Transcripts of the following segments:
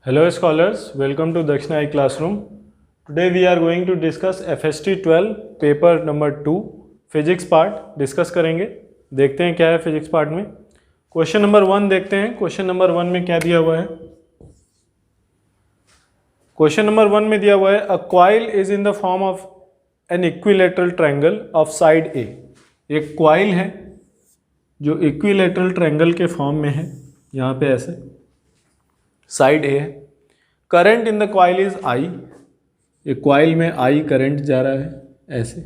Hello scholars, welcome to Dakshina I Classroom. Today we are going to discuss FST 12 paper number 2 physics part discuss करेंगे। देखते हैं क्या है physics part में। Question number 1 देखते हैं। क्वेश्चन नंबर 1 में क्या दिया हुआ है। क्वेश्चन नंबर 1 में दिया हुआ है a coil is in the form of an equilateral triangle of side a. एक कॉइल है जो इक्विलेटरल ट्रायंगल के फॉर्म में है, यहाँ पे ऐसे साइड ए है। Current in the coil is I. ये कॉइल में आई करंट जा रहा है ऐसे।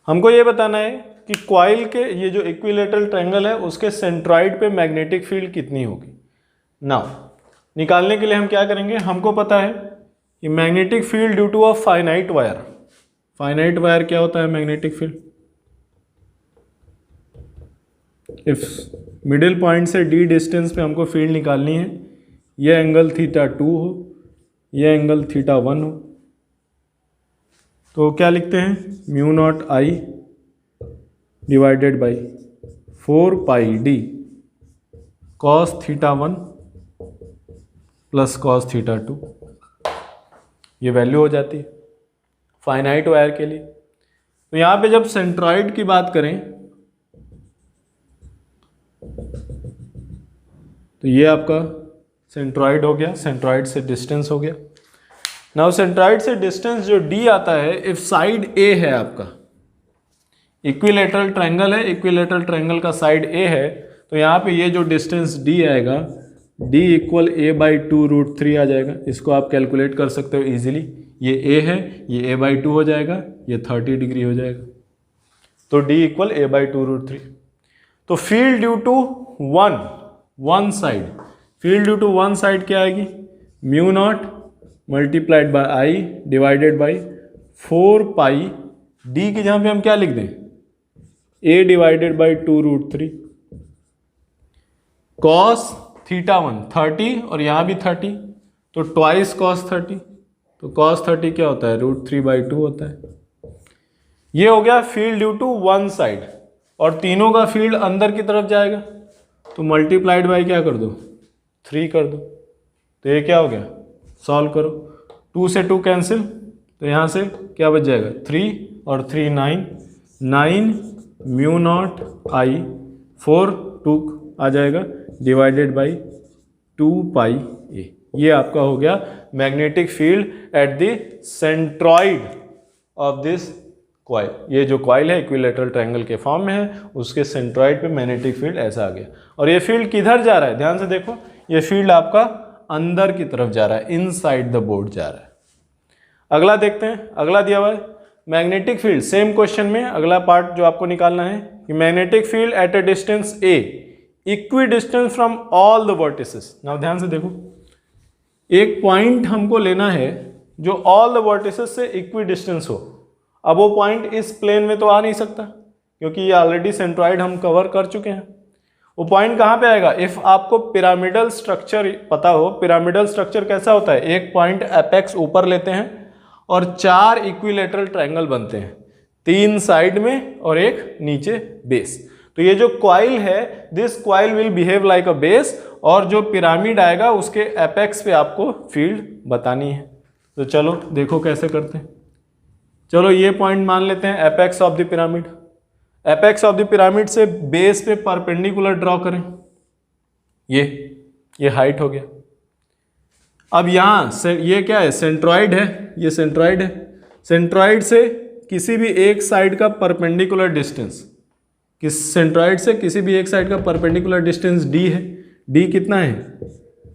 हमको ये बताना है कि कॉइल के ये जो इक्विलेटरल ट्रायंगल है उसके सेंट्रॉइड पे मैग्नेटिक फील्ड कितनी होगी। नाउ निकालने के लिए हम क्या करेंगे, हमको पता है कि magnetic field due to a finite wire. Finite wire क्या होता है magnetic field. If middle point से डी डिस्टेंस पे हमको फील्ड निकालनी है, ये एंगल थीटा 2 हो, ये एंगल थीटा 1 हो, तो क्या लिखते हैं mu naught I divided by 4 pi D cos theta 1 plus cos theta 2। ये वैल्यू हो जाती है फाइनाइट वायर के लिए। तो यहाँ पे जब सेंट्रॉइड की बात करें तो ये आपका सेंट्रॉइड हो गया, सेंट्रॉइड से डिस्टेंस हो गया। नाउ सेंट्रॉइड से डिस्टेंस जो d आता है, इफ साइड a है आपका, इक्विलेटरल ट्रायंगल है, इक्विलेटरल ट्रायंगल का साइड a है, तो यहाँ पे ये जो डिस्टेंस d आएगा d इक्वल a/2√3 आ जाएगा। इसको आप कैलकुलेट कर सकते हो इजीली। ये a है, ये a/2 हो जाएगा, ये 30 डिग्री हो जाएगा, तो d इक्वल a/2√3। तो field due to one side, field due to one side क्या आएगी, mu naught multiplied by I divided by 4 pi D की जहां पे हम क्या लिख दें a divided by 2√3 cos theta 1 30 और यहां भी 30, तो ट्वाइस कॉस 30, तो कॉस 30 क्या होता है √3/2 होता है। ये हो गया field due to one side, और तीनों का फील्ड अंदर की तरफ जाएगा, तो मल्टीप्लाइड बाई क्या कर दो 3 कर दो, तो ये क्या हो गया सॉल्व करो। 2 से 2 कैंसिल, तो यहाँ से क्या बच जाएगा 3 और 3 9 म्यू नॉट आई 4 2 आ जाएगा डिवाइडेड बाई 2 पाई ए। ये आपका हो गया magnetic field at the centroid of this coil. ये जो कॉइल है इक्विलेटरल ट्रायंगल के फॉर्म में है, उसके सेंट्रॉइड पे मैग्नेटिक फील्ड ऐसा आ गया। और ये फील्ड किधर जा रहा है, ध्यान से देखो, ये फील्ड आपका अंदर की तरफ जा रहा है, इनसाइड द बोर्ड जा रहा है। अगला देखते हैं, अगला दिया हुआ है मैग्नेटिक फील्ड। सेम क्वेश्चन में अगला पार्ट जो आपको निकालना है कि magnetic field eight a distance A equi distance from all the vertices. Now ध्यान से देखो, एक पॉइंट हमको लेना है जो ऑल द वर्टिसेस से इक्वी डिस्टेंस हो। अब वो पॉइंट इस प्लेन में तो आ नहीं सकता क्योंकि ये ऑलरेडी सेंट्रॉइड हम कवर कर चुके हैं। वो पॉइंट कहाँ पे आएगा, इफ आपको पिरामिडल स्ट्रक्चर पता हो, पिरामिडल स्ट्रक्चर कैसा होता है, एक पॉइंट एपेक्स ऊपर लेते हैं और 4 इक्विलेटरल ट्रायंगल बनते हैं, 3 साइड में और एक नीचे बेस। तो ये जो कॉइल है, this coil will behave like a base, और जो पिरामिड आएगा उसके एपेक्स पे आपको फील्ड बतानी है। तो चलो देखो कैसे करते हैं। चलो ये पॉइंट मान लेते हैं apex of the pyramid. Apex of the pyramid से बेस पे परपेंडिकुलर ड्रॉ करें, ये हाइट हो गया। अब यहाँ से ये क्या है सेंट्रॉइड है, ये सेंट्रॉइड है। सेंट्रॉइड से किसी भी एक साइड का परपेंडिकुलर डिस्टेंस, किस सेंट्रॉइड से किसी भी एक साइड का परपेंडिकुलर डिस्टेंस d है। d कितना है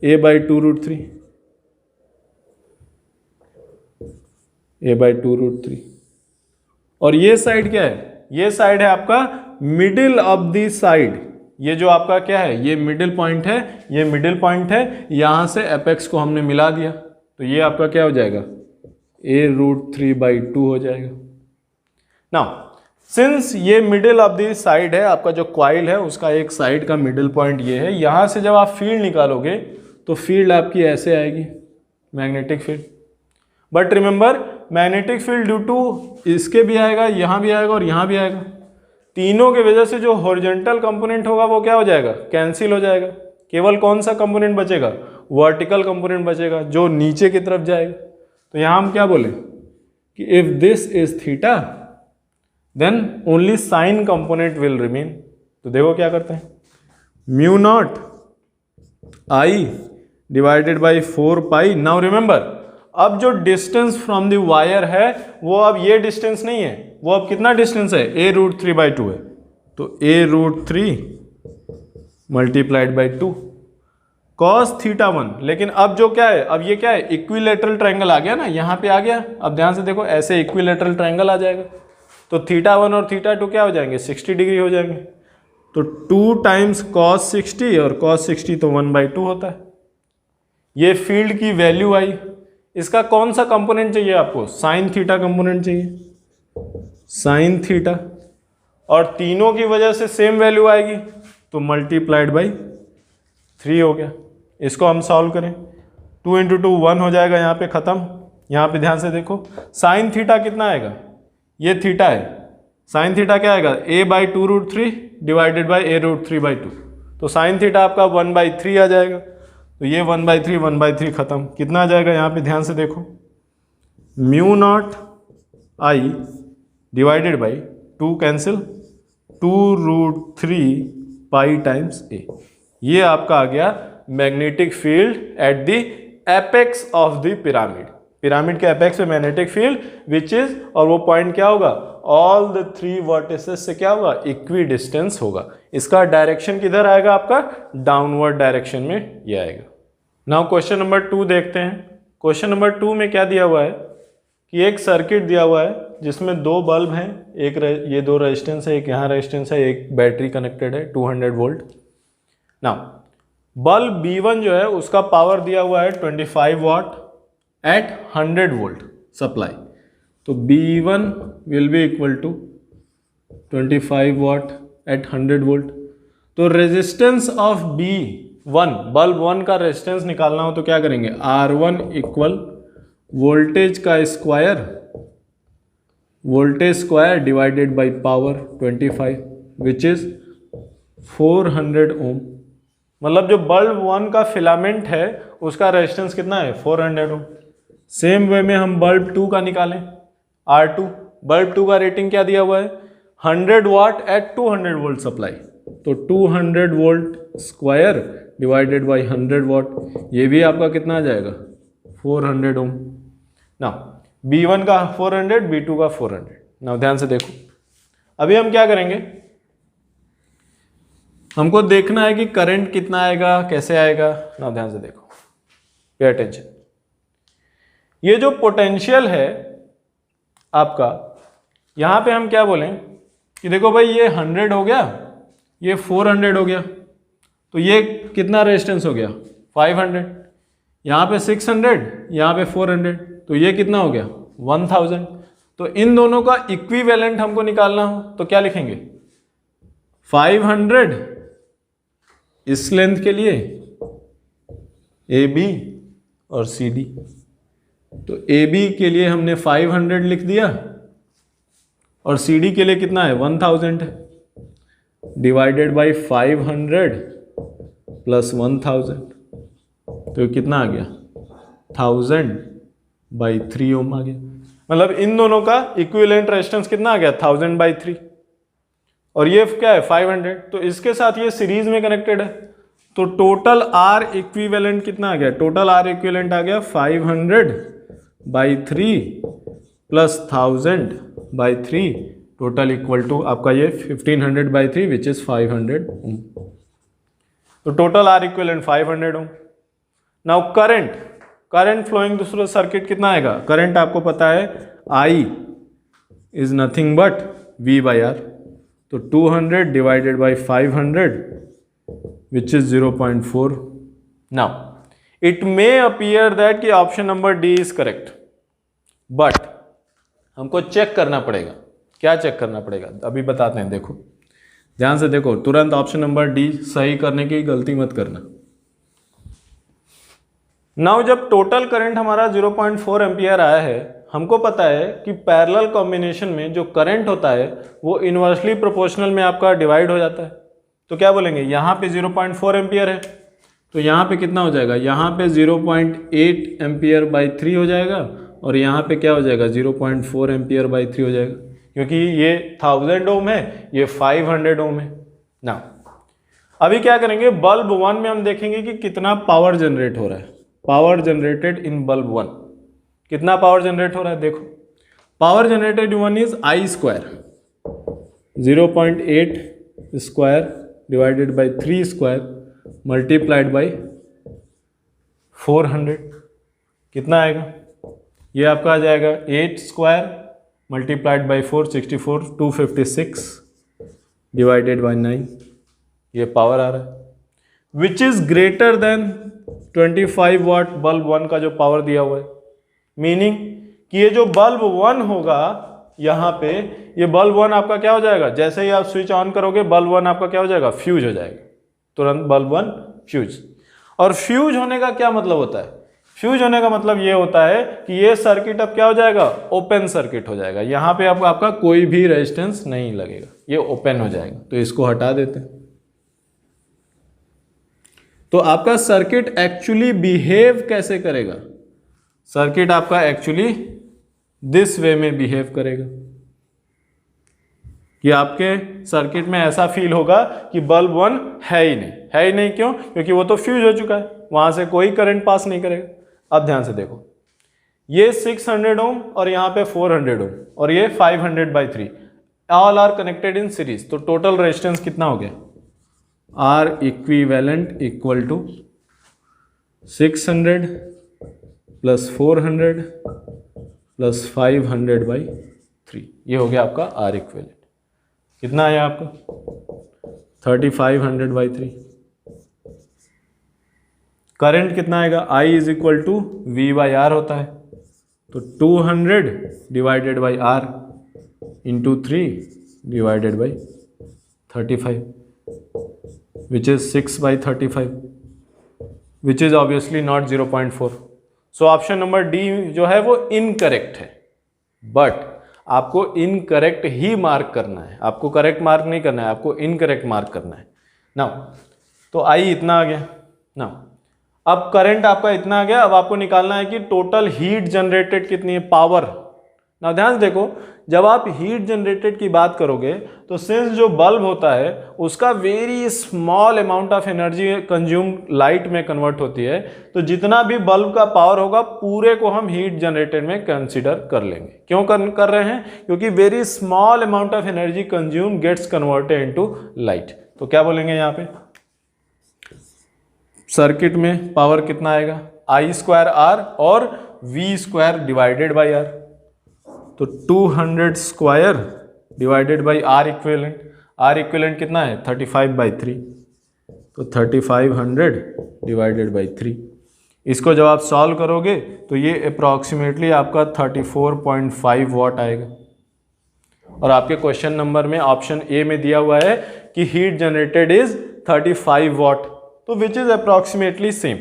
a/2√3, a/2√3। और ये साइड क्या है, ये साइड है आपका मिडिल ऑफ द साइड। ये जो आपका क्या है, ये मिडिल पॉइंट है, ये मिडिल पॉइंट है, यहां से एपेक्स को हमने मिला दिया, तो ये आपका क्या हो जाएगा a√3/2 हो जाएगा। नाउ सिंस ये मिडिल ऑफ द साइड है, आपका जो कॉइल है उसका एक साइड का मिडिल पॉइंट ये है, यहां से जब आप फील्ड निकालोगे तो फील्ड आपकी ऐसे आएगी magnetic field. But remember magnetic field due to इसके भी आएगा, यहाँ भी आएगा और यहाँ भी आएगा। तीनों की वजह से जो हॉरिजॉन्टल कंपोनेंट होगा वो क्या हो जाएगा, कैंसिल हो जाएगा। केवल कौन सा कंपोनेंट बचेगा, वर्टिकल कंपोनेंट बचेगा जो नीचे की तरफ जाएगा। तो यहां हम क्या बोले कि if this is theta then only sine component will remain. तो देखो क्या करते हैं, mu naught I divided by 4 pi. Now remember, अब जो डिस्टेंस फ्रॉम द वायर है वो अब ये डिस्टेंस नहीं है, वो अब कितना डिस्टेंस है, a√3/2 है। तो a√3 मल्टीप्लाइड बाई 2 cos θ1। लेकिन अब जो क्या है, अब ये क्या है, इक्विलेटरल ट्रायंगल आ गया ना, यहाँ पे आ गया। अब ध्यान से देखो, ऐसे इक्विलेटरल ट्रायंगल आ जाएगा तो θ1 और θ2 क्या हो जाएंगे, 60 डिग्री हो जाएंगे। तो 2 टाइम्स cos 60 और cos 60 तो 1/2 होता है। ये फील्ड की वैल्यू आई। इसका कौन सा कंपोनेंट चाहिए आपको, साइन थीटा कंपोनेंट चाहिए, साइन थीटा, और तीनों की वजह से सेम वैल्यू आएगी तो मल्टीप्लाइड बाई 3 हो गया। इसको हम सॉल्व करें, 2 इंटू 2 1 हो जाएगा, यहाँ पे खत्म। यहाँ पे ध्यान से देखो, साइन थीटा कितना आएगा, ये थीटा है, साइन थीटा क्या आएगा, a/2√3 डिवाइडेड बाई a√3/2। तो साइन थीटा आपका 1/3 आ जाएगा। तो ये 1/3 खत्म, कितना आ जाएगा, यहाँ पे ध्यान से देखो, mu naught I divided by 2 cancel, 2√3 pi times a. ये आपका आ गया magnetic field at the apex of the pyramid. Pyramid के एपेक्स में मैग्नेटिक फील्ड विच इज, और वो पॉइंट क्या होगा, ऑल द 3 वर्टिसेस से क्या होगा, इक्वी डिस्टेंस होगा। इसका डायरेक्शन किधर आएगा, आपका डाउनवर्ड डायरेक्शन में ये आएगा। नाउ क्वेश्चन नंबर 2 देखते हैं। क्वेश्चन नंबर 2 में क्या दिया हुआ है कि एक सर्किट दिया हुआ है जिसमें 2 बल्ब हैं, एक ये 2 रेजिस्टेंस है, एक यहाँ रेजिस्टेंस है, एक बैटरी कनेक्टेड है 200 वोल्ट। नाउ बल्ब B1 जो है उसका पावर दिया हुआ है 25 वाट एट 100 वोल्ट सप्लाई। तो B1 will be equal to 25 watt at 100 volt. तो रेजिस्टेंस ऑफ B1, बल्ब 1 का रेजिस्टेंस निकालना हो तो क्या करेंगे, R1 इक्वल वोल्टेज का square, voltage square divided by power 25 which is 400 ohm. मतलब जो बल्ब 1 का फिलामेंट है उसका रेजिस्टेंस कितना है, 400 ओम। सेम वे में हम बल्ब 2 का निकालें, R2, बल्ब 2 का रेटिंग क्या दिया हुआ है, 100 वाट एट 200 वोल्ट सप्लाई। तो 200 वोल्ट स्क्वायर डिवाइडेड बाय 100 वाट, ये भी आपका कितना आ जाएगा, 400 ओम। ना B1 का 400, B2 का 400। ना ध्यान से देखो, अभी हम क्या करेंगे, हमको देखना है कि करंट कितना आएगा, कैसे आएगा। ना ध्यान से देखो, पे अटेंशन। ये जो पोटेंशियल है आपका, यहां पे हम क्या बोलें कि देखो भाई ये 100 हो गया, ये 400 हो गया, तो ये कितना रेजिस्टेंस हो गया, 500। यहाँ पे 600, यहाँ पे 400, तो ये कितना हो गया, 1000। तो इन दोनों का इक्विवेलेंट हमको निकालना हो तो क्या लिखेंगे, 500 इस लेंथ के लिए AB और CD। तो AB के लिए हमने 500 लिख दिया और CD के लिए कितना है, 1000 है, डिवाइडेड बाई 500 प्लस 1000, तो कितना आ गया, 1000/3 ओम आ गया। मतलब इन दोनों का इक्विवेलेंट रेजिस्टेंस कितना आ गया, 1000/3, और ये क्या है, 500। तो इसके साथ ये सीरीज में कनेक्टेड है, तो टोटल R इक्विवेलेंट कितना आ गया, टोटल R इक्विवेलेंट आ गया 500/3 प्लस 1000/3, टोटल इक्वल टू आपका ये 1500/3 विच इज 500 ओम। तो टोटल R इक्विवेलेंट 500 ओम। नाउ करंट फ्लोइंग दूसरा सर्किट कितना आएगा, करंट आपको पता है I is nothing but V/R। तो 200 divided by 500 which is 0.4। Now it may appear that कि option number D is correct, but हमको चेक करना पड़ेगा। क्या चेक करना पड़ेगा, अभी बताते हैं। देखो ध्यान से देखो, तुरंत ऑप्शन नंबर डी सही करने की गलती मत करना। नाउ जब टोटल करंट हमारा 0.4 एम्पियर आया है, हमको पता है कि पैरेलल कॉम्बिनेशन में जो करंट होता है वो इन्वर्सली प्रोपोर्शनल में आपका डिवाइड हो जाता है। तो क्या बोलेंगे, यहाँ पे 0.4 एम्पियर है तो यहाँ पे कितना हो जाएगा, यहाँ पे 0.8 एम्पियर बाई 3 हो जाएगा और यहाँ पे क्या हो जाएगा 0.4 एम्पियर बाई 3 हो जाएगा, क्योंकि ये 1000 ओम है, ये 500 ओम है ना। अभी क्या करेंगे, बल्ब 1 में हम देखेंगे कि कितना पावर जनरेट हो रहा है। पावर जनरेटेड इन बल्ब 1, कितना पावर जनरेट हो रहा है, देखो power generated 1 is I square, 0.8 square divided by 3 square multiplied by 400, कितना आएगा, ये आपका आ जाएगा 8 square multiplied by 4 64 256 divided by 9, ये पावर आ रहा है which is greater than 25 watt bulb 1 का जो पावर दिया हुआ है। मीनिंग कि ये जो बल्ब 1 होगा यहाँ पे, ये बल्ब 1 आपका क्या हो जाएगा, जैसे ही आप स्विच ऑन करोगे बल्ब 1 आपका क्या हो जाएगा, फ्यूज हो जाएगा, तुरंत बल्ब 1 फ्यूज। और फ्यूज होने का क्या मतलब होता है, फ्यूज होने का मतलब ये होता है कि ये सर्किट अब क्या हो जाएगा, ओपन सर्किट हो जाएगा, यहाँ पे आपका कोई भी रेजिस्टेंस नहीं लगेगा, ये ओपन हो जाएगा। तो इसको हटा देते हैं। तो आपका सर्किट एक्चुअली बिहेव कैसे करेगा, सर्किट आपका एक्चुअली दिस वे में बिहेव करेगा कि आपके सर्किट में ऐसा फील होगा कि बल्ब 1 है ही नहीं, क्यों, क्योंकि वो तो फ्यूज हो चुका है, वहां से कोई करंट पास नहीं करेगा। अब ध्यान से देखो, ये 600 ओम और यहाँ पे 400 ओम और ये 500 by 3, all are connected in series. तो टोटल रेजिस्टेंस कितना हो गया, R equivalent equal to 600 plus 400 plus 500 by 3, ये हो गया आपका आर इक्विवेलेंट। कितना आया आपका 3500 बाई 3। करंट कितना आएगा, I is equal to V by R होता है, तो 200 divided by R into 3 divided by 35 which is 6 by 35 which is obviously not 0.4। So option number D जो है वो इनकरेक्ट है, बट आपको इनकरेक्ट ही मार्क करना है, आपको करेक्ट मार्क नहीं करना है, आपको इनकरेक्ट मार्क करना है ना। तो I इतना आ गया ना, अब करंट आपका इतना आ गया, अब आपको निकालना है कि टोटल हीट जनरेटेड कितनी है, पावर। ना ध्यान से देखो, जब आप हीट जनरेटेड की बात करोगे तो सिंस जो बल्ब होता है उसका very small amount of energy consume light में कन्वर्ट होती है, तो जितना भी बल्ब का पावर होगा पूरे को हम हीट जनरेटेड में कंसीडर कर लेंगे। क्यों कर रहे हैं, क्योंकि very small amount of energy consume gets converted into light. तो क्या बोलेंगे यहाँ पे, सर्किट में पावर कितना आएगा, I स्क्वायर R और V square divided by R, तो 200 square divided by R equivalent. R equivalent कितना है 35 बाई 3, तो 3500 डिवाइडेड बाई 3। इसको जब आप सॉल्व करोगे तो ये अप्रॉक्सीमेटली आपका 34.5 वाट आएगा। और आपके क्वेश्चन नंबर में ऑप्शन ए में दिया हुआ है कि हीट जनरेटेड इज 35 वाट, तो विच इज अप्रॉक्सीमेटली सेम।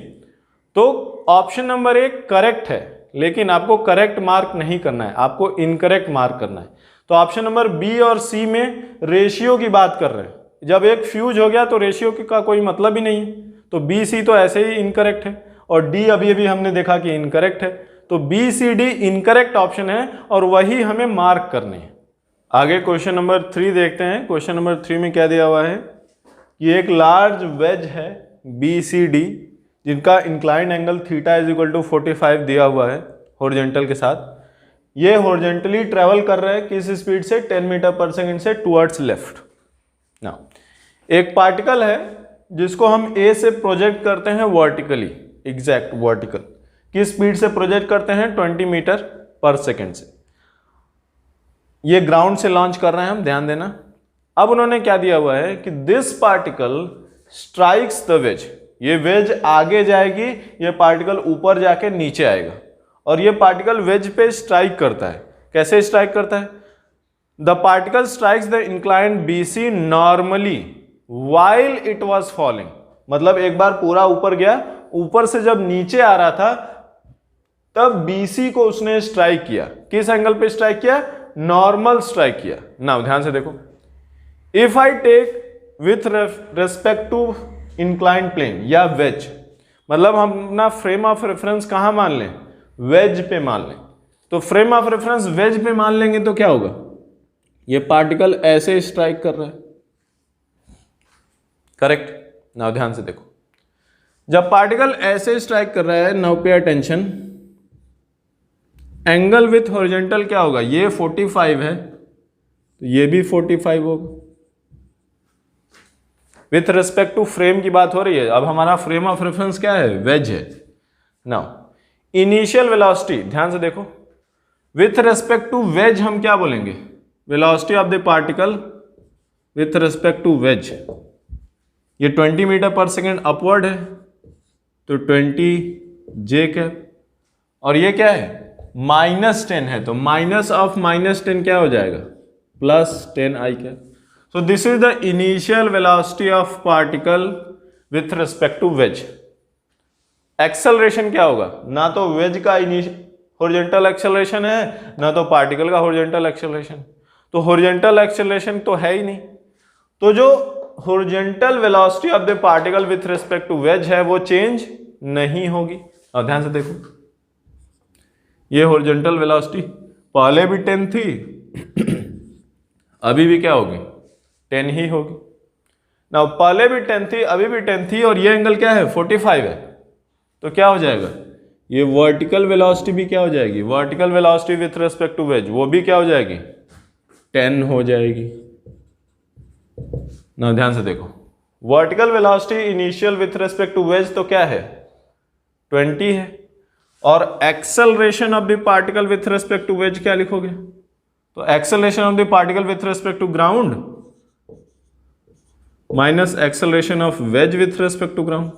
तो ऑप्शन नंबर ए करेक्ट है, लेकिन आपको करेक्ट मार्क नहीं करना है, आपको इनकरेक्ट मार्क करना है। तो ऑप्शन नंबर बी और सी में रेशियो की बात कर रहे हैं, जब एक फ्यूज हो गया तो रेशियो का कोई मतलब ही नहीं है, तो बी सी तो ऐसे ही इनकरेक्ट है, और डी अभी अभी हमने देखा कि इनकरेक्ट है, तो B C D incorrect option है और वही हमें मार्क करने हैं। आगे क्वेश्चन नंबर 3 देखते हैं। क्वेश्चन नंबर 3 में क्या दिया हुआ है कि एक लार्ज वेज है बी सी डी जिनका inclined angle theta is equal to 45 दिया हुआ है हॉरिजॉन्टल के साथ। ये हॉरिजॉन्टली ट्रेवल कर रहे हैं किस स्पीड से, 10 मीटर पर सेकंड से टुवर्ड्स लेफ्ट। ना एक पार्टिकल है जिसको हम ए से प्रोजेक्ट करते हैं वर्टिकली, एग्जैक्ट वर्टिकल, किस स्पीड से प्रोजेक्ट करते हैं 20 मीटर पर सेकंड से। ये ग्राउंड से लॉन्च कर रहे हैं हम, ध्यान देना। अब उन्होंने क्या दिया हुआ है कि this particle strikes the ways, ये वेज आगे जाएगी, ये पार्टिकल ऊपर जाके नीचे आएगा, और ये पार्टिकल वेज पे स्ट्राइक करता है। कैसे स्ट्राइक करता है, the particle strikes the inclined BC normally while it was falling, मतलब एक बार पूरा ऊपर गया, ऊपर से जब नीचे आ रहा था तब BC को उसने स्ट्राइक किया। किस एंगल पे स्ट्राइक किया? नॉर्मल स्ट्राइक किया। नाउ ध्यान से देखो, if I take with respect to inclined plane या वेज, मतलब हम अपना फ्रेम ऑफ रेफरेंस कहां मान लें? वेज पे मान लें। तो फ्रेम ऑफ रेफरेंस वेज पे मान लेंगे तो क्या होगा? ये पार्टिकल ऐसे स्ट्राइक कर रहा है, करेक्ट। नाउ ध्यान से देखो, जब पार्टिकल ऐसे स्ट्राइक कर रहा है, now pay attention, angle with horizontal क्या होगा? ये 45 है तो ये भी 45 होगा। विथ रिस्पेक्ट टू फ्रेम की बात हो रही है, अब हमारा फ्रेम ऑफ रेफरेंस क्या है? वेज है। नाउ इनिशियल वेलोसिटी, ध्यान से देखो, विथ रिस्पेक्ट टू वेज हम क्या बोलेंगे? Velocity of the particle with respect to wedge. ये 20 मीटर पर सेकेंड अपवर्ड है तो 20 जे कैप, और ये क्या है? -10 है तो माइनस ऑफ -10 क्या हो जाएगा? +10 I cap. So this is the initial velocity of particle with respect to wedge. Acceleration क्या होगा? ना तो वेज का हॉरिजॉन्टल एक्सेलरेशन है, ना तो पार्टिकल का हॉरिजॉन्टल एक्सेलरेशन। तो हॉरिजॉन्टल एक्सेलरेशन तो है ही नहीं, तो जो horizontal velocity of the particle with respect to wedge है वो चेंज नहीं होगी। और ध्यान से देखो, ये हॉरिजॉन्टल वेलोसिटी पहले भी 10 थी अभी भी क्या होगी? 10 ही होगी। ना पहले भी 10 थी अभी भी 10 थी, और ये एंगल क्या है? 45 है, तो क्या हो जाएगा? ये वर्टिकल वेलोसिटी भी क्या हो जाएगी? Vertical velocity with respect to wedge वो भी क्या हो जाएगी? 10 हो जाएगी। ना ध्यान से देखो, vertical velocity initial with respect to wedge तो क्या है? 20 है, और acceleration of the particle with respect to wedge क्या लिखोगे? तो acceleration of the particle with respect to ground minus acceleration of wedge with respect to ground,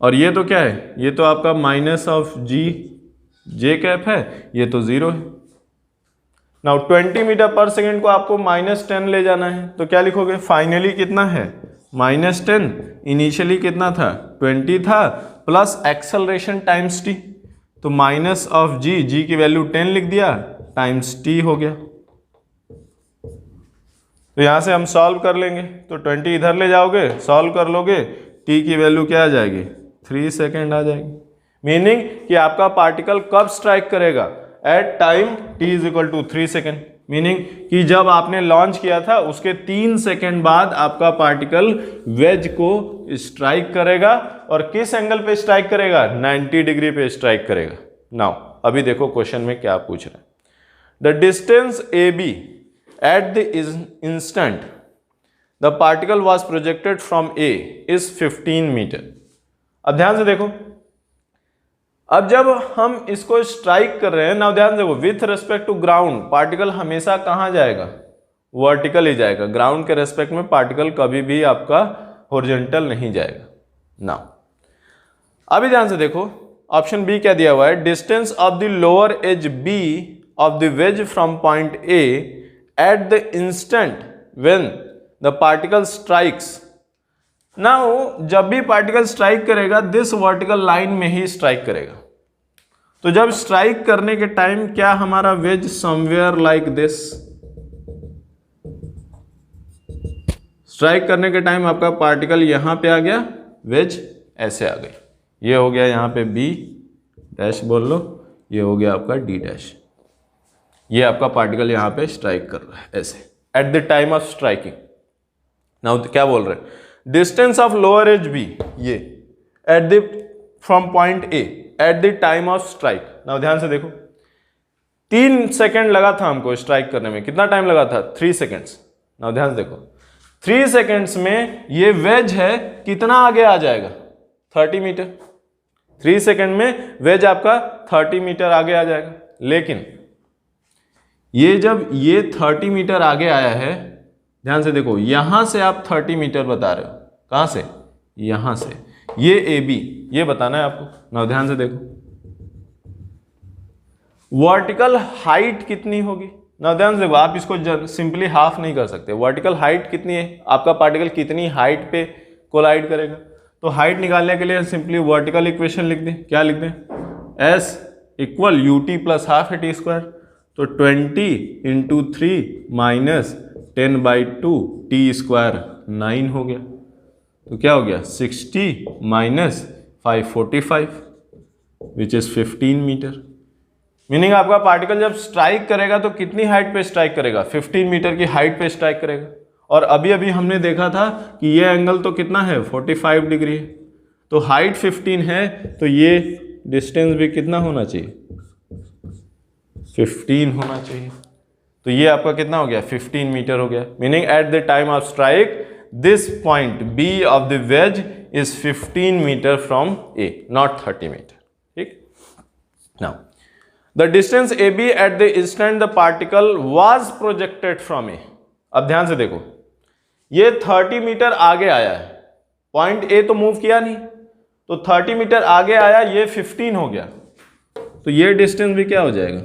और ये तो क्या है? ये तो आपका माइनस ऑफ जे कैप है, ये तो 0 है। नाउ 20 मीटर पर सेकेंड को आपको -10 ले जाना है तो क्या लिखोगे? फाइनली कितना है? -10। इनिशियली कितना था? 20 था, प्लस एक्सेलरेशन टाइम्स टी, तो माइनस ऑफ जी की वैल्यू 10 लिख दिया, टाइम्स टी हो गया। तो यहां से हम सॉल्व कर लेंगे, तो 20 इधर ले जाओगे, सॉल्व कर लोगे, टी की वैल्यू क्या आ जाएगी? 3 सेकेंड आ जाएगी। मीनिंग कि आपका पार्टिकल कब स्ट्राइक करेगा? At time t = 3 second. Meaning कि जब आपने लॉन्च किया था उसके 3 सेकेंड बाद आपका पार्टिकल वेज को स्ट्राइक करेगा, और किस एंगल पे स्ट्राइक करेगा? 90 डिग्री पे स्ट्राइक करेगा। नाउ अभी देखो क्वेश्चन में क्या पूछ रहे हैं। The distance AB at the instant the particle was projected from A is 15 metre. अब ध्यान से देखो, अब जब हम इसको स्ट्राइक कर रहे हैं, ना ध्यान देखो, with respect to ground particle हमेशा कहां जाएगा? वर्टिकल ही जाएगा। ग्राउंड के रेस्पेक्ट में पार्टिकल कभी भी आपका हॉरिजॉन्टल नहीं जाएगा। नाउ अभी ध्यान से देखो, ऑप्शन बी क्या दिया हुआ है? Distance of the lower edge B of the wedge from point A at the instant when the particle strikes. Now जब भी पार्टिकल स्ट्राइक करेगा दिस वर्टिकल लाइन में ही स्ट्राइक करेगा। तो जब स्ट्राइक करने के टाइम क्या हमारा wedge somewhere like this, strike करने के टाइम आपका पार्टिकल यहां पे आ गया, वेज ऐसे आ गई, ये हो गया यहां पे बी डैश बोल लो, ये हो गया आपका डी डैश। ये आपका पार्टिकल यहां पे स्ट्राइक कर रहा है ऐसे at the time of striking. Now क्या बोल रहे हैं? Distance of lower edge B, ये at the from point A at the time of strike. Now ध्यान से देखो, 3 सेकेंड लगा था हमको स्ट्राइक करने में, कितना टाइम लगा था? 3 सेकेंड्स। नाउ ध्यान से देखो, 3 सेकेंड्स में ये वेज है कितना आगे आ जाएगा? 30 मीटर। 3 सेकेंड में वेज आपका 30 मीटर आगे आ जाएगा। लेकिन ये जब ये 30 मीटर आगे आया है, ध्यान से देखो, यहां से आप 30 मीटर बता रहे हो, कहां से? यहां से, ये AB, ये बताना है आपको। ना ध्यान से देखो, वर्टिकल हाइट कितनी होगी? ना ध्यान से देखो, आप इसको सिंपली हाफ नहीं कर सकते। वर्टिकल हाइट कितनी है? आपका पार्टिकल कितनी हाइट पे कोलाइड करेगा? तो हाइट निकालने के लिए सिंपली वर्टिकल इक्वेशन लिख दें। क्या लिख दें? S equal ut plus half है टी स्क्वायर, तो 20 इंटू 3 माइनस 10/2 टी स्क्वायर 9 हो गया। तो क्या हो गया? 60 minus 545 which is 15 metre. Meaning आपका पार्टिकल जब स्ट्राइक करेगा तो कितनी हाइट पे स्ट्राइक करेगा? 15 मीटर की हाइट पे स्ट्राइक करेगा। और अभी अभी हमने देखा था कि ये एंगल तो कितना है? 45 डिग्री है। तो हाइट 15 है तो ये डिस्टेंस भी कितना होना चाहिए? 15 होना चाहिए। तो ये आपका कितना हो गया? 15 मीटर हो गया। Meaning at the time of strike this point B of the wedge is 15 metre from A, not 30 metre. ठीक। Now the distance AB at the instant the particle was projected from A। अब ध्यान से देखो, ये 30 metre आगे आया है, point A तो मूव किया नहीं, तो 30 मीटर आगे आया, ये 15 हो गया, तो ये डिस्टेंस भी क्या हो जाएगा?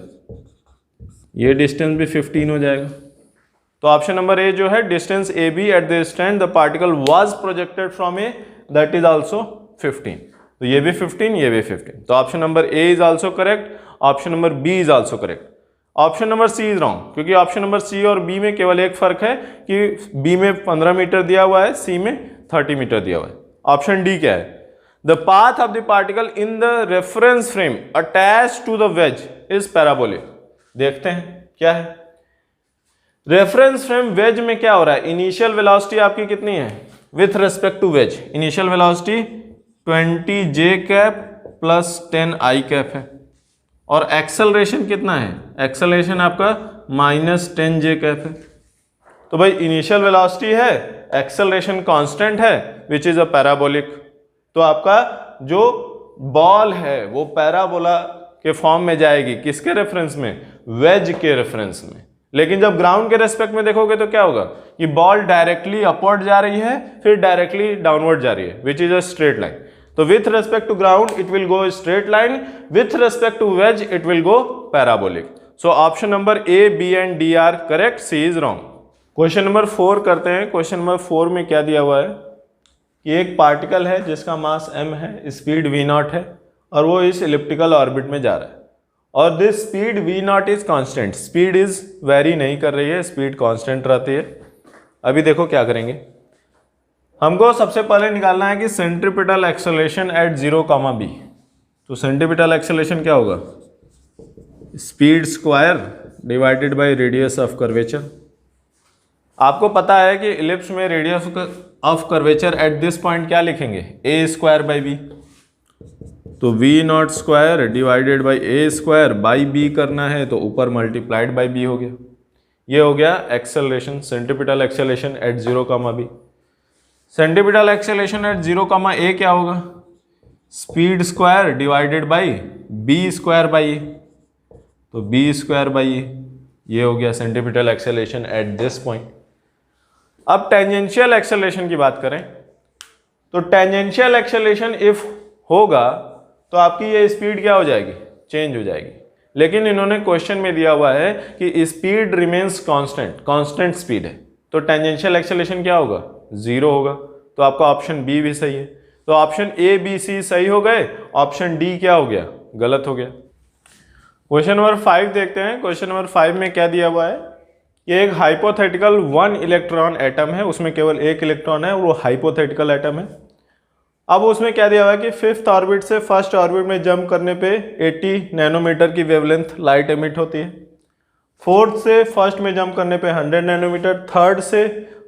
ये डिस्टेंस भी 15 हो जाएगा। तो ऑप्शन नंबर ए जो है, distance AB at the instant the particle was projected from A, that is also 15। तो ये भी 15, ये भी 15। तो option number A is also correct, option number B is also correct. Option number C is wrong, क्योंकि option number C और B में केवल एक फर्क है कि बी में 15 मीटर दिया हुआ है, सी में 30 मीटर दिया हुआ है। ऑप्शन डी क्या है? The path of the particle in the reference frame attach to the wedge is parabolic. देखते हैं क्या है। रेफरेंस फ्रेम वेज में क्या हो रहा है? इनिशियल वेलोसिटी आपकी कितनी है with respect to wedge? Initial velocity 20 J cap plus 10 I cap है, और एक्सेलरेशन कितना है? एक्सेलरेशन आपका -10 जे कैप है। तो भाई इनिशियल वेलोसिटी है, एक्सेलरेशन कांस्टेंट है, विच इज अ पैराबोलिक। तो आपका जो बॉल है वो पैराबोला के फॉर्म में जाएगी, किसके रेफरेंस में? वेज के रेफरेंस में। लेकिन जब ग्राउंड के रेस्पेक्ट में देखोगे तो क्या होगा कि बॉल डायरेक्टली अपवर्ड जा रही है, फिर डायरेक्टली डाउनवर्ड जा रही है, which is a straight line. तो with respect to ground it will go straight line, with respect to wedge it will go parabolic. So option number A, B and D are correct, C is wrong. Question number 4 करते हैं। Question number 4 में क्या दिया हुआ है कि एक particle है जिसका मास m है, स्पीड v0 है, और वो इस इलिप्टिकल ऑर्बिट में जा रहा है, और this speed v0 is constant. Speed is very नहीं कर रही है, स्पीड कांस्टेंट रहती है। अभी देखो क्या करेंगे, हमको सबसे पहले निकालना है कि सेंट्रीपिटल एक्सेलरेशन एट 0, b। तो सेंट्रीपिटल एक्सेलरेशन क्या होगा? Speed square divided by radius of curvature. आपको पता है कि इलिप्स में radius of curvature at this point क्या लिखेंगे? a square by b। तो v0 square divided by a square by b करना है, तो ऊपर मल्टीप्लाइड बाई b हो गया। ये हो गया acceleration, centripetal acceleration at 0, b। Centripetal acceleration at 0, a क्या होगा? Speed square divided by b square by a, तो b स्क्वायर बाई a, ये हो गया centripetal acceleration at this point. अब टेंजेंशियल एक्सेलरेशन की बात करें, तो टेंजेंशियल एक्सेलरेशन इफ होगा तो आपकी ये स्पीड क्या हो जाएगी? चेंज हो जाएगी। लेकिन इन्होंने क्वेश्चन में दिया हुआ है कि speed remains constant, constant speed है, तो टेंजेंशियल एक्सेलरेशन क्या होगा? 0 होगा। तो आपका ऑप्शन बी भी सही है। तो ऑप्शन ए, बी, सी सही हो गए, ऑप्शन डी क्या हो गया? गलत हो गया। क्वेश्चन नंबर 5 देखते हैं। क्वेश्चन नंबर 5 में क्या दिया हुआ है? ये एक हाइपोथेटिकल 1 इलेक्ट्रॉन एटम है, उसमें केवल 1 इलेक्ट्रॉन है, वो हाइपोथेटिकल एटम है। अब उसमें क्या दिया हुआ है कि 5th ऑर्बिट से 1st ऑर्बिट में जंप करने पे 80 नैनोमीटर की वेवलेंथ लाइट एमिट होती है। 4th से 1st में जंप करने पे 100 नैनोमीटर, 3rd से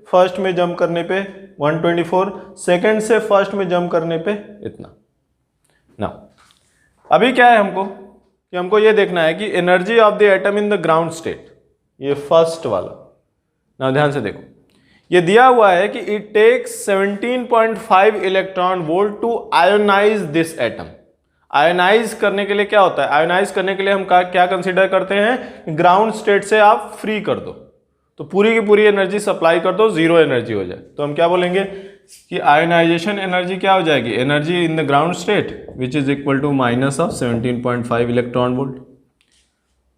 1st में जंप करने पे 124, 2nd से 1st में जंप करने पे इतना। ना अभी क्या है हमको कि हमको ये देखना है कि energy of the atom in the ground state, ये फर्स्ट वाला ना, ध्यान से देखो, ये दिया हुआ है कि it takes 17.5 electron volt to ionise this atom. Ionise करने के लिए क्या होता है? आयोनाइज करने के लिए हम क्या कंसीडर करते हैं? ग्राउंड स्टेट से आप फ्री कर दो, तो पूरी की पूरी एनर्जी सप्लाई कर दो, 0 एनर्जी हो जाए, तो हम क्या बोलेंगे कि आयोनाइजेशन एनर्जी क्या हो जाएगी? Energy in the ground state which is equal to minus of 17.5 electron volt.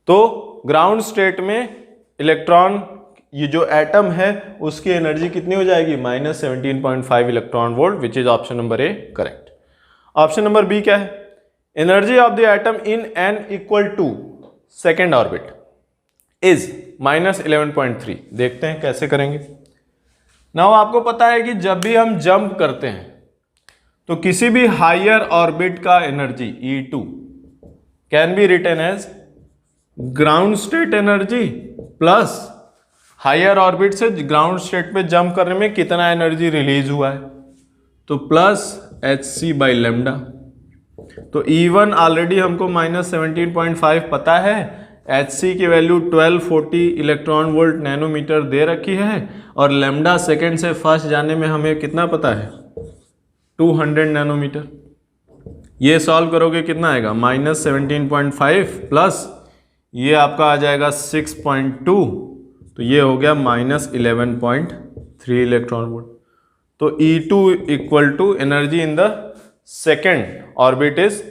तो ग्राउंड स्टेट में इलेक्ट्रॉन ये जो एटम है उसकी एनर्जी कितनी हो जाएगी, -17.5 electron volt, which is option number A correct. Option number B क्या है, energy of the atom in n equal to second orbit is -11.3। देखते हैं कैसे करेंगे। नाउ आपको पता है कि जब भी हम जंप करते हैं तो किसी भी हायर ऑर्बिट का energy E2 can be written as ground state energy plus higher orbit से ग्राउंड स्टेट पे जंप करने में कितना एनर्जी रिलीज हुआ है, तो प्लस hc बाई लेमडा। तो E1 ऑलरेडी हमको -17.5 पता है, hc की वैल्यू 1240 इलेक्ट्रॉन वोल्ट नैनोमीटर दे रखी है, और लेमडा सेकेंड से फर्स्ट जाने में हमें कितना पता है, 200 नैनोमीटर। ये सॉल्व करोगे कितना आएगा, -17.5 प्लस ये आपका आ जाएगा 6.2, तो ये हो गया -11.3 इलेक्ट्रॉन वोल्ट। तो E2 equal to energy in the second orbit is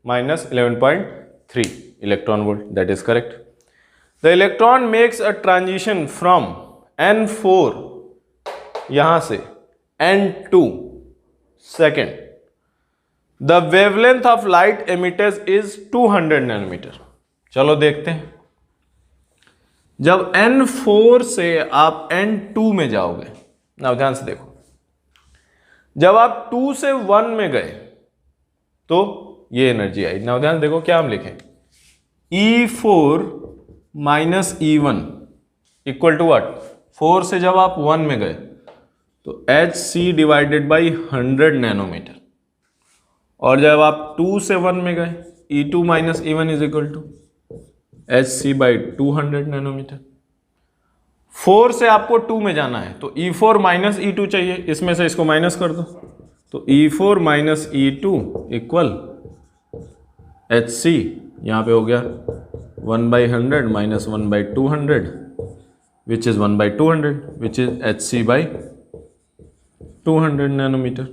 -11.3 electron volt, that is correct. The electron makes a transition from N4 यहां से N2 second, the wavelength of light emitted is 200 nanometre. चलो देखते हैं, जब N4 से आप N2 में जाओगे, ना ध्यान से देखो, जब आप 2 से 1 में गए तो ये एनर्जी आई। ना ध्यान देखो क्या हम लिखें, E4 minus E1 equal to what, 4 से जब आप 1 में गए तो hc डिवाइडेड बाई 100 नैनोमीटर, और जब आप 2 से 1 में गए E2 minus E1 is equal to hc by 200 nanometre. 4 से आपको 2 में जाना है तो E4 माइनस E2 चाहिए, इसमें से इसको माइनस कर दो, तो E4 minus E2 equal hc, यहाँ पे हो गया 1/100 minus 1/200 which is 1/200 which is hc by 200 nanometre.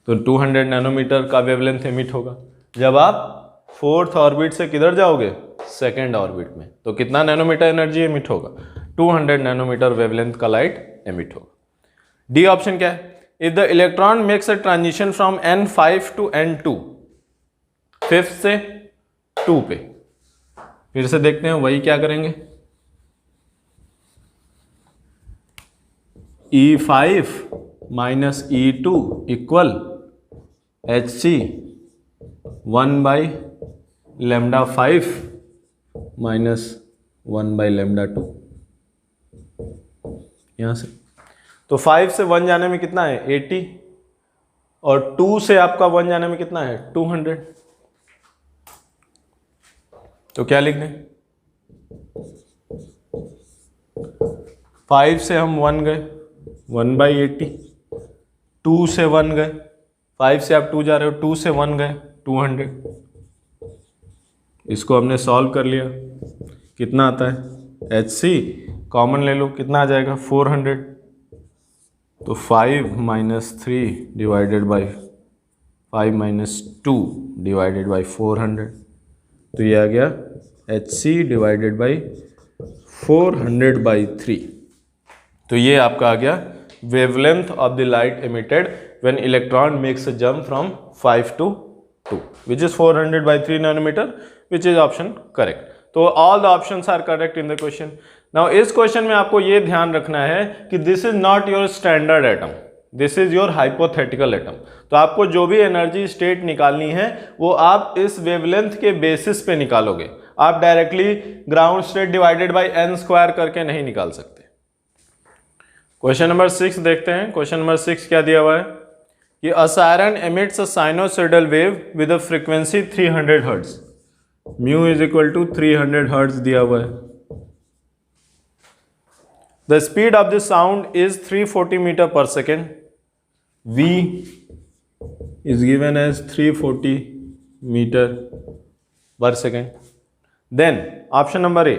तो 200 नैनोमीटर का वेवलेंथ एमिट होगा। जब आप फोर्थ ऑर्बिट से किधर जाओगे, सेकेंड ऑर्बिट में, तो कितना नैनोमीटर एनर्जी एमिट होगा, 200 नैनोमीटर वेवलेंथ का लाइट एमिट होगा। डी ऑप्शन क्या है, if the electron makes a transition from N5 to N2, fifth से 2 पे, फिर से देखते हैं वही क्या करेंगे, E5 minus E2 equal hc 1/λ5 minus 1/λ2, यहां से। तो 5 से 1 जाने में कितना है 80, और 2 से आपका 1 जाने में कितना है 200। तो क्या लिख दें, 5 से हम 1 गए 1/80, 2 से 1 गए, 5 से आप 2 जा रहे हो, 2 से 1 गए 200। इसको हमने सॉल्व कर लिया, कितना आता है hc कॉमन ले लो, कितना आ जाएगा 400, तो 5 minus 3 divided by 5 minus 2 divided by 400, तो ये आ गया hc डिवाइडेड बाई 400/3। तो ये आपका आ गया wavelength of the light emitted when electron makes a jump from 5 to 2 which is 400/3 nanometer, which is option correct। तो all the options are correct in the question। now इस question में आपको ये ध्यान रखना है कि this is not your standard atom, this is your hypothetical atom। तो आपको जो भी एनर्जी स्टेट निकालनी है वो आप इस वेवलेंथ के बेसिस पे निकालोगे, आप directly ground state divided by n² करके नहीं निकाल सकते। क्वेश्चन नंबर 6 देखते हैं। क्वेश्चन नंबर 6 क्या दिया हुआ है कि a siren emits a sinusoidal wave with a frequency 300 hertz, mu is equal to 300 hertz दिया हुआ है। The speed of the sound is 340 metre per second, v is given as 340 meter per second. Then option number A,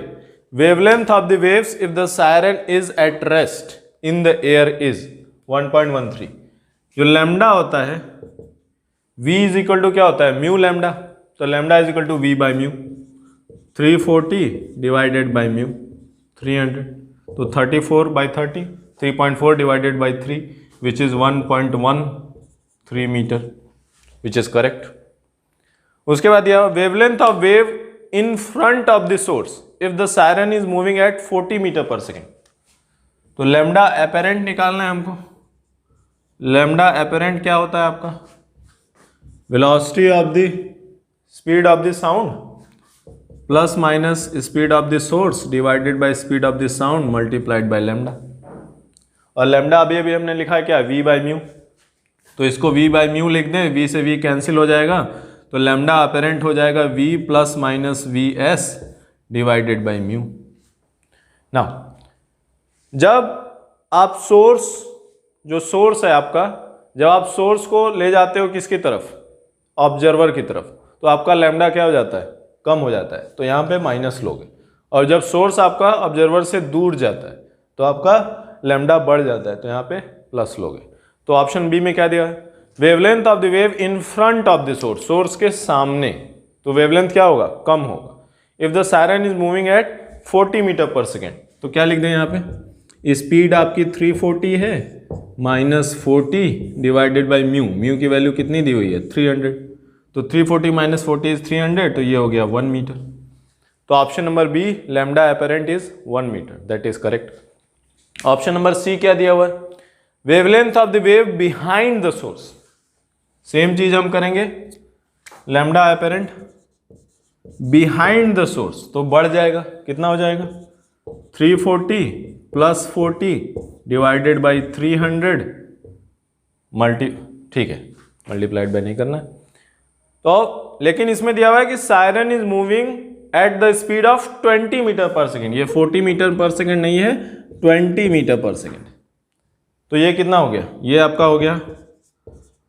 wavelength of the waves if the siren is at rest in the air is 1.13। जो lambda होता है v is equal to क्या होता है mu lambda, तो lambda is equal to v by mu, 340 divided by mu 300, तो 34/30, 3.4 divided by 3 which is 1.13 metre, which is correct. उसके बाद दिया wavelength of wave in front of the source if the siren is moving at 40 metre per second. तो lambda apparent निकालना है हमको। Lambda apparent क्या होता है आपका? Velocity of the speed of the sound plus minus speed of the source divided by speed of the sound multiplied by lambda. और lambda अभी हमने लिखा है क्या? v by mu. तो इसको v बाई म्यू लिख दें, v से v कैंसिल हो जाएगा, तो लैम्डा अपेरेंट हो जाएगा v plus minus V S divided by mu. Now जब आप सोर्स, जो सोर्स है आपका, जब आप सोर्स को ले जाते हो किसकी तरफ? ऑब्जर्वर की तरफ, तो आपका लैम्डा क्या हो जाता है? कम हो जाता है, तो यहाँ पे माइनस लोगे। और जब सोर्स आपका ऑब्जर्वर से दूर जाता है तो आपका लैम्डा बढ़ जाता है, तो यहाँ पे प्लस लोगे। तो ऑप्शन बी में क्या दिया है? Wavelength of the wave in front of the source, source के सामने, तो वेवलेंथ क्या होगा? कम होगा। If the siren is moving at 40 metre per second, तो क्या लिख दें यहाँ पे? स्पीड आपकी 340 है, minus 40 divided by mu. Mu की वैल्यू कितनी दी हुई है? 300। तो 340 माइनस 40 इज 300, तो ये हो गया 1 मीटर। तो option number B, lambda apparent is 1 metre, that is correct. Option number C क्या दिया हुआ है? Wavelength of the wave behind the source. Same चीज हम करेंगे, lambda apparent behind the source, तो बढ़ जाएगा, कितना हो जाएगा? 340 प्लस 40 डिवाइडेड बाई 300 ठीक है, मल्टीप्लाइड बाय नहीं करना है। तो लेकिन इसमें दिया हुआ है कि siren is moving at the speed of 20 metre per second. ये 40 मीटर पर सेकेंड नहीं है, 20 मीटर पर सेकेंड। तो ये कितना हो गया? ये आपका हो गया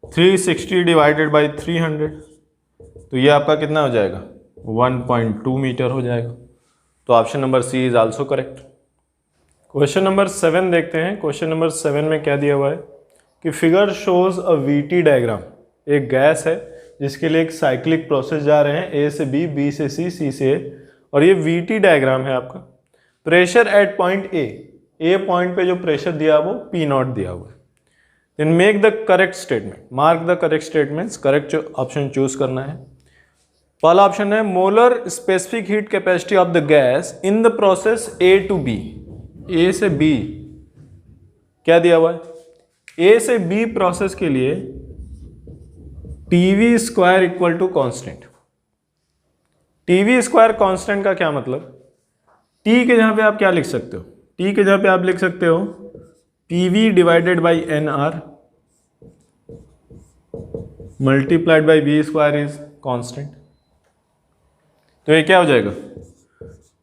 360 डिवाइडेड बाई 300, तो ये आपका कितना हो जाएगा? 1.2 मीटर हो जाएगा। तो option number C is also correct. Question number 7 देखते हैं। क्वेश्चन नंबर 7 में क्या दिया हुआ है कि फिगर शोज अ वीटी डायग्राम। एक गैस है जिसके लिए एक साइक्लिक प्रोसेस जा रहे हैं, ए से बी, बी से सी, सी से ए, और ये वीटी डायग्राम है आपका। Pressure at point A point पे जो प्रेशर दिया वो पी नॉट दिया हुआ है। Then make the correct statement, mark the correct statements. Correct option choose करना है। पहला ऑप्शन है molar specific heat capacity of the gas in the process A to B. A से बी क्या दिया हुआ है? ए से बी प्रोसेस के लिए TV square equal to constant. TV square constant का क्या मतलब? टी के जहां पे आप क्या लिख सकते हो? टी के जहां पे आप लिख सकते हो PV divided by N R multiplied by V square is constant. तो ये क्या हो जाएगा?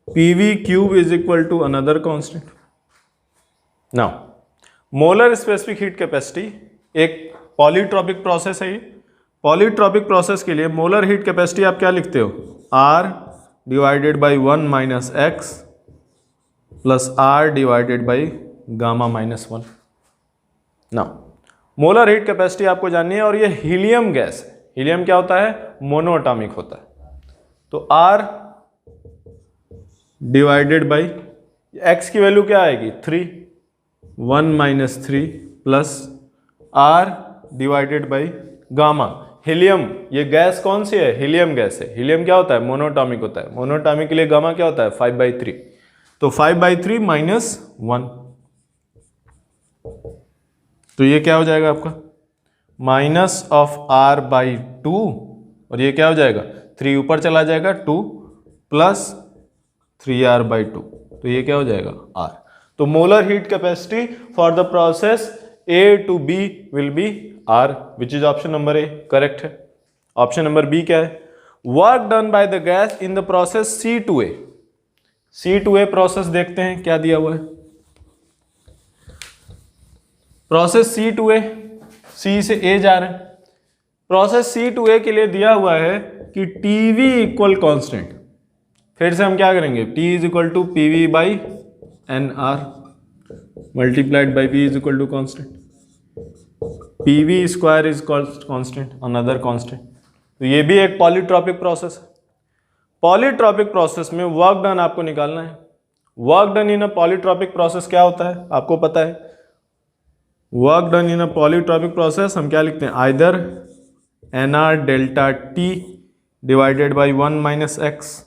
PV cube is equal to another constant. Now molar specific heat capacity एक पॉलीट्रॉपिक प्रोसेस है। ये पॉलीट्रॉपिक प्रोसेस के लिए मोलर हीट कैपेसिटी आप क्या लिखते हो? R divided by 1 minus x plus R divided by gamma minus 1। Now molar heat capacity आपको जाननी है, और ये हीलियम गैस है। हीलियम क्या होता है? मोनोएटॉमिक होता है। तो R डिवाइडेड बाई एक्स की वैल्यू क्या आएगी? 3, 1 minus 3 plus R divided by gamma. Helium, ये गैस कौन सी है? हीलियम गैस है। हीलियम क्या होता है? मोनोटॉमिक होता है। मोनोटॉमिक के लिए गामा क्या होता है? 5/3। तो 5/3 माइनस 1, तो ये क्या हो जाएगा आपका? माइनस ऑफ R/2, और ये क्या हो जाएगा? 3 ऊपर चला जाएगा, 2 प्लस 3R/2, तो ये क्या हो जाएगा? R। तो molar heat capacity for the process A to B will be R, which is option number A correct है। ऑप्शन नंबर बी क्या है? Work done by the gas in the process C2A। C2A process देखते हैं क्या दिया हुआ है। Process C2A, C से A जा रहे हैं। प्रोसेस C2A के लिए दिया हुआ है कि TV इक्वल कॉन्स्टेंट। फिर से हम क्या करेंगे? T is equal to PV by N R multiplied by V is equal to constant. PV square is constant, another constant. तो ये भी एक पॉलीट्रॉपिक प्रोसेस है। पॉलीट्रॉपिक प्रोसेस में वर्क डन आपको निकालना है, work done in a polytropic process क्या होता है आपको पता है? Work done in a polytropic process हम क्या लिखते हैं? Either nr delta T divided by 1 minus x,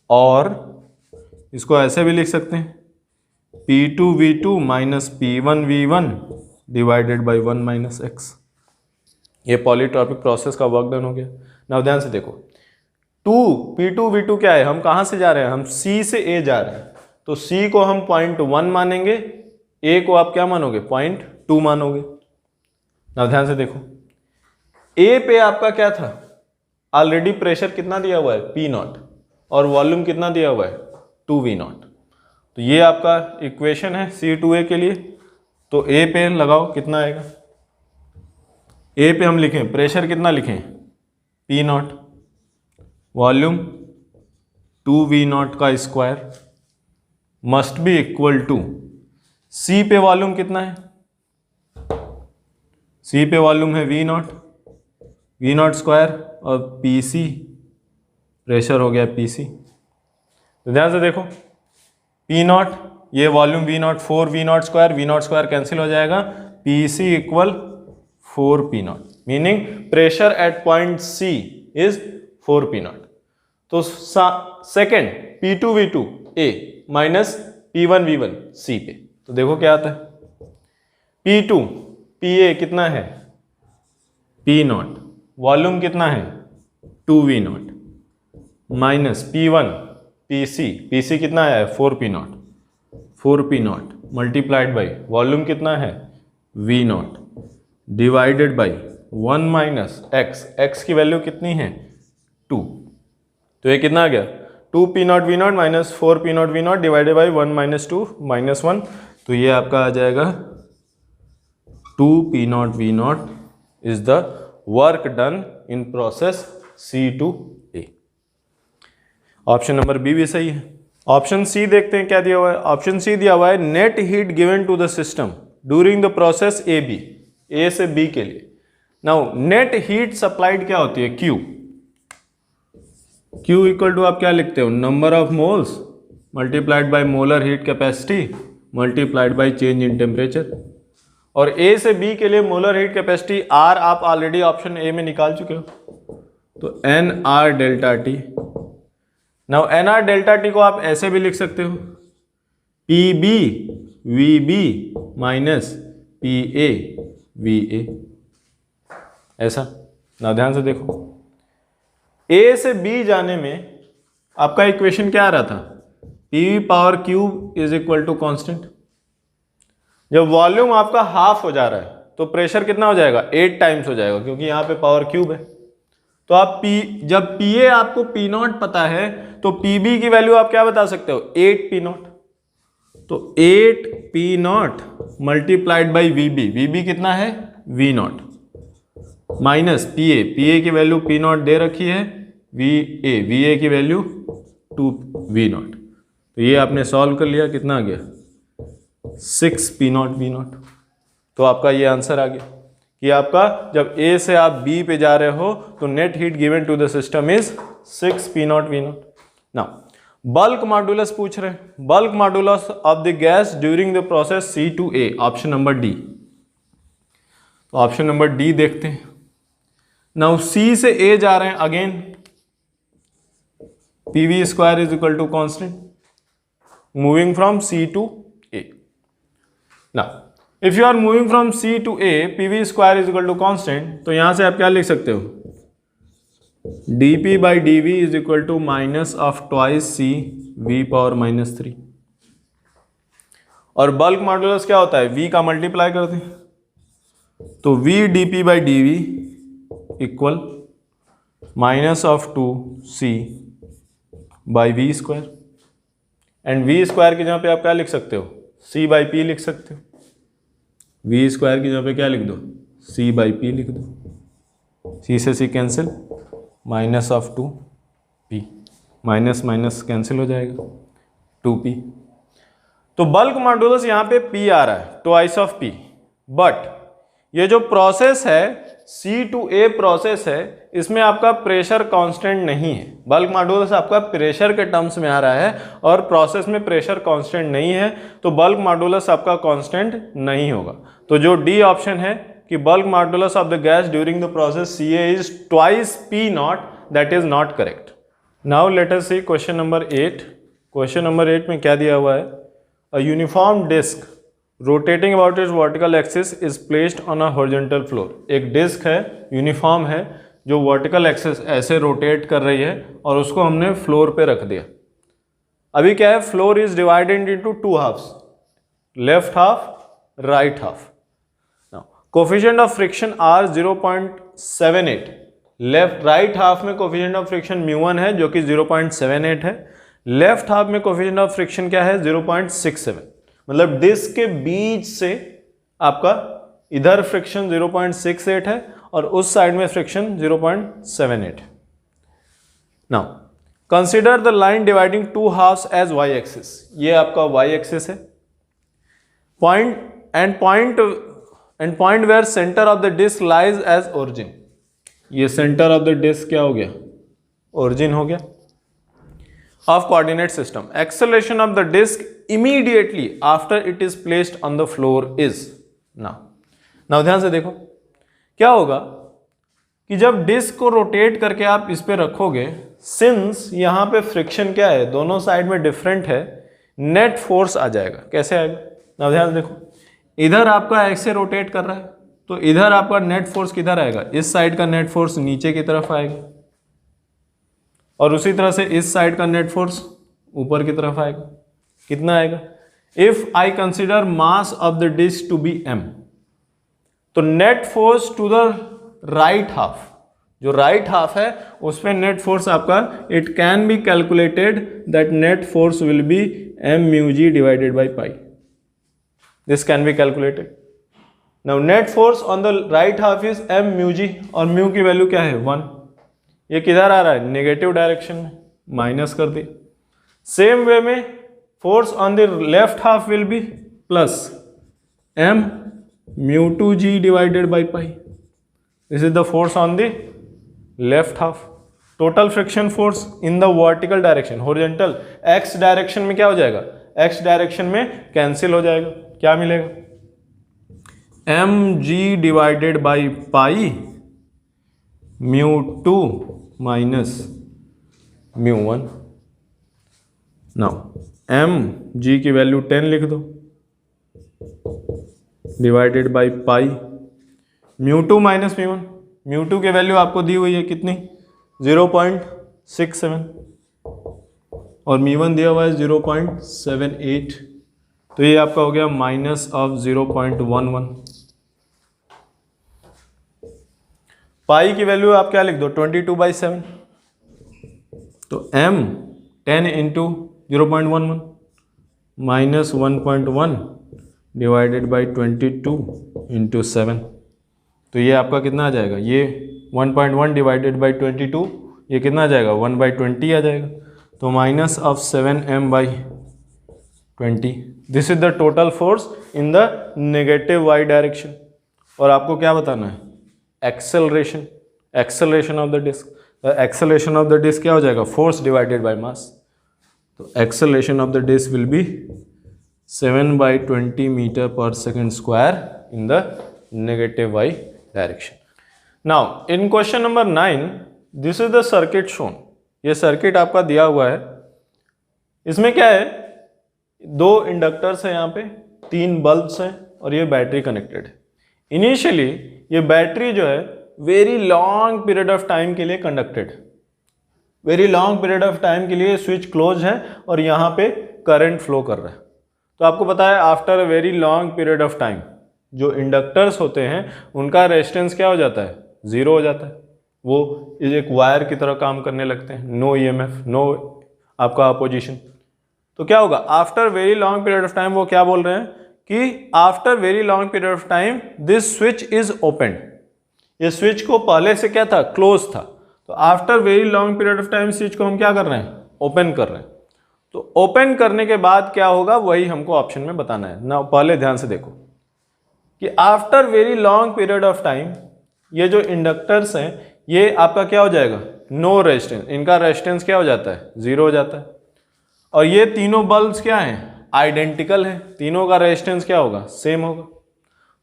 और इसको ऐसे भी लिख सकते हैं P2V2 minus P1V1 divided by 1 minus x. ये पॉलीट्रॉपिक प्रोसेस का वर्क डन हो गया। नाउ ध्यान से देखो, P2V2 क्या है? हम कहाँ से जा रहे हैं? हम C से A जा रहे हैं, तो C को हम 0.1 मानेंगे, A को आप क्या मानोगे? 0.2 मानोगे। नाउ ध्यान से देखो, A पे आपका क्या था? ऑलरेडी प्रेशर कितना दिया हुआ है? P0, और वॉल्यूम कितना दिया हुआ है? 2V0। तो ये आपका इक्वेशन है C2A के लिए। तो A पे लगाओ, कितना आएगा? A पे हम लिखें प्रेशर कितना लिखें? P0, वॉल्यूम 2V0 का square must be equal to C पे वॉल्यूम कितना है? C पे वॉल्यूम है V0 स्क्वायर, और PC प्रेशर हो गया PC। तो ध्यान से देखो, P0 ये volume V0, 4V0 square cancel हो जाएगा, PC equal 4P0, meaning pressure at point C is 4P0। तो second P2V2 A minus P1V1 C पे, तो देखो क्या आता है? P2 PA कितना है? P0, वॉल्यूम कितना है? 2V0 माइनस P1 PC कितना है? 4P0 मल्टीप्लाइड बाई वॉल्यूम कितना है? V0 divided by 1 minus x की वैल्यू कितनी है? 2। तो ये कितना आ गया? 2P0 V0 minus 4P0 V0 divided by 1 minus 2 minus 1। तो ये आपका आ जाएगा 2P0 V0 is the work done in process C2A। Option number B भी सही है। ऑप्शन सी देखते हैं क्या दिया हुआ है। ऑप्शन सी दिया हुआ है net heat given to the system during the process A B, A से बी के लिए। नाउ नेट हीट सप्लाइड क्या होती है? Q इक्वल टू आप क्या लिखते हो? Number of moles multiplied by molar heat capacity multiplied by change in temperature. और ए से बी के लिए मोलर हीट कैपेसिटी R आप ऑलरेडी ऑप्शन ए में निकाल चुके हो, तो NR delta T. Now NR delta T को आप ऐसे भी लिख सकते हो PB VB minus PA VA, ऐसा। नाउ ध्यान से देखो, A से B जाने में आपका इक्वेशन क्या आ रहा था? PV power cube is equal to constant. जब वॉल्यूम आपका हाफ हो जा रहा है तो प्रेशर कितना हो जाएगा? 8 टाइम्स हो जाएगा, क्योंकि यहां पे पावर क्यूब है। तो आप जब PA आपको P0 पता है तो PB की वैल्यू आप क्या बता सकते हो? 8P0। तो 8P0 मल्टीप्लाइड बाई VB कितना है? V0 माइनस PA की वैल्यू P0 दे रखी है, VA की वैल्यू 2V0। तो ये आपने सॉल्व कर लिया, कितना आ गया? 6P0 V0। तो आपका ये आंसर आ गया कि आपका जब A से आप B पे जा रहे हो तो net heat given to the system is 6P0 V0। Now bulk modulus पूछ रहे हैं, bulk modulus of the gas during the process C2A, option number D. तो ऑप्शन नंबर डी देखते हैं। नाउ C से A जा रहे हैं, again PV square is equal to constant moving from C to A। Now if you are moving from C to A, PV square is equal to constant, तो यहां से आप क्या लिख सकते हो? dP by dV is equal to minus of twice C V power minus 3। और bulk modulus क्या होता है? V का मल्टीप्लाई करते हैं, तो V dP by dV equal minus of 2C by V square. And V square की जगह पे आप क्या लिख सकते हो? C बाई P लिख सकते हो। V स्क्वायर की जगह पे क्या लिख दो? C बाई P लिख दो। C से C cancel, minus of 2P, minus minus cancel हो जाएगा, 2P। तो बल्क मॉड्यूलस यहाँ पे P आ रहा है, ट्वाइस ऑफ P। बट ये जो प्रोसेस है C2A प्रोसेस है, इसमें आपका प्रेशर कांस्टेंट नहीं है। बल्क मॉडुलस आपका प्रेशर के टर्म्स में आ रहा है और प्रोसेस में प्रेशर कांस्टेंट नहीं है, तो बल्क मॉडुलस आपका कांस्टेंट नहीं होगा। तो जो डी ऑप्शन है कि bulk modulus of the gas during the process CA is twice P0, that is not correct. Now let us see question number 8। Question number 8 में क्या दिया हुआ है? A uniform disc rotating about its vertical axis is placed on a horizontal floor. एक disc है, uniform है, जो vertical axis ऐसे रोटेट कर रही है और उसको हमने फ्लोर पे रख दिया। अभी क्या है, floor is divided into two halves, left half, right half. Coefficient of friction are 0.78, left right half में कोफिशिएंट ऑफ फ्रिक्शन μ1 है जो कि 0.78 है, लेफ्ट हाफ में कोफिशिएंट ऑफ फ्रिक्शन क्या है 0.67। मतलब डिस्क के बीच से आपका इधर फ्रिक्शन 0.68 है और उस साइड में फ्रिक्शन 0.78 है। Now consider the line dividing two halves as y axis. ये आपका y एक्सिस है। Point where centre of the disc lies as origin. ये सेंटर ऑफ द डिस्क क्या हो गया? ओरिजिन हो गया। Of coordinate system, acceleration of the disc immediately after it is placed on the floor is now ध्यान से देखो क्या होगा कि जब डिस्क को रोटेट करके आप इस पे रखोगे, सिंस यहां पे फ्रिक्शन क्या है, दोनों साइड में डिफरेंट है, नेट फोर्स आ जाएगा। कैसे आएगा? now ध्यान से देखो, इधर आपका ऐसे रोटेट कर रहा है तो इधर आपका नेट फोर्स किधर आएगा? इस साइड का नेट फोर्स नीचे की तरफ आएगा और उसी तरह से इस साइड का नेट फोर्स ऊपर की तरफ आएगा। कितना आएगा? If I consider mass of the disc to be m, तो net force to the right half, जो राइट हाफ है उस पर नेट फोर्स आपका, it can be calculated that net force will be m mu g divided by pi. This can be calculated. Now net force on the right half is m mu g और mu की value क्या है 1। ये किधर आ रहा है? Negative direction में, minus कर दिया। सेम वे में force on the left half will be plus m mu 2g divided by pi. This is the force on the left half. Total friction force in the vertical direction, horizontal, x direction में क्या हो जाएगा? x direction में cancel हो जाएगा। क्या मिलेगा? mg divided by pi mu 2 minus mu 1. Now m g की वैल्यू 10 लिख दो divided by pi mu 2 minus mu 1। Mu 2 की वैल्यू आपको दी हुई है कितनी? 0.67 और म्यू 1 दिया हुआ है 0.78, तो ये आपका हो गया माइनस ऑफ 0.11। पाई की वैल्यू आप क्या लिख दो? 22/7। तो m 10 into 0.11 minus 1.1 divided by 22 into 7, तो ये आपका कितना आ जाएगा? ये 1.1 डिवाइडेड बाई 22, ये कितना आ जाएगा? 1/20 आ जाएगा। तो minus of 7m/20। This is the total force in the negative y direction. और आपको क्या बताना है? Acceleration, acceleration of the disc. Acceleration of the disc क्या हो जाएगा? Force divided by mass. तो acceleration of the disc will be 7/20 metre per second square in the negative y direction. Now in question number 9, this is the circuit shown. ये circuit आपका दिया हुआ है। इसमें क्या है? 2 इंडक्टर्स है, यहाँ पे 3 बल्ब्स हैं और ये बैटरी कनेक्टेड है। इनिशियली ये बैटरी जो है very long period of time के लिए कंडक्टेड है। Very long period of time के लिए स्विच क्लोज है और यहाँ पे करंट फ्लो कर रहा है। तो आपको पता है after a very long period of time जो इंडक्टर्स होते हैं उनका रेजिस्टेंस क्या हो जाता है? 0 हो जाता है। वो एक वायर की तरह काम करने लगते हैं। नो EMF, नो आपका अपोजिशन। तो क्या होगा? After very long period of time वो क्या बोल रहे हैं कि after very long period of time this switch is open. ये स्विच को पहले से क्या था? क्लोज था। तो after very long period of time switch को हम क्या कर रहे हैं? ओपन कर रहे हैं। तो ओपन करने के बाद क्या होगा वही हमको ऑप्शन में बताना है ना। पहले ध्यान से देखो कि after very long period of time ये जो इंडक्टर्स हैं ये आपका क्या हो जाएगा, नो रेजिस्टेंस, इनका रेजिस्टेंस क्या हो जाता है, 0 हो जाता है। और ये तीनों बल्ब्स क्या हैं, आइडेंटिकल हैं, तीनों का रेजिस्टेंस क्या होगा, सेम होगा।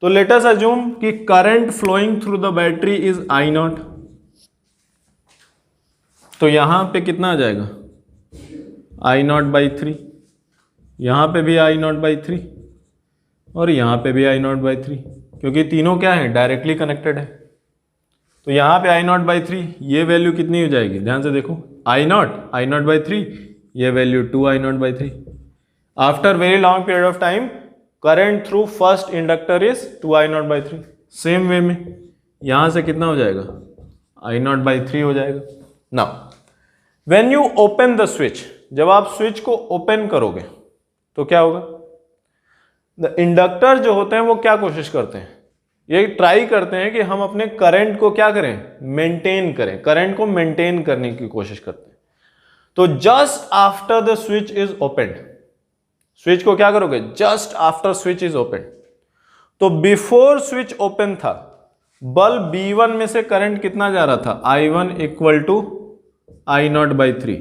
तो लेट अस अज्यूम कि current flowing through the battery is I naught, तो यहां पे कितना आ जाएगा, आई नॉट बाई 3, यहां पे भी आई नॉट बाई 3 और यहां पे भी आई नॉट बाई 3, क्योंकि तीनों क्या है, डायरेक्टली कनेक्टेड है। तो यहां पे आई नॉट बाई 3, ये वैल्यू कितनी हो जाएगी, ध्यान से देखो, आई नॉट बाई 3, ये value 2 I naught by 3। After very long period of time current through first inductor is 2 I naught by 3। Same way में यहां से कितना हो जाएगा, आई नॉट बाई 3 हो जाएगा। Now when you open the switch, जब आप स्विच को ओपन करोगे तो क्या होगा, द इंडक्टर जो होते हैं वो क्या कोशिश करते हैं, ये ट्राई करते हैं कि हम अपने करंट को क्या करें, मेंटेन करें, करंट को मेंटेन करने की कोशिश करते हैं। तो just after the switch is open, switch को क्या करोगे, just after switch is open, तो बिफोर स्विच ओपन था बल्ब B1 में से करंट कितना जा रहा था, I1 equal to I naught by 3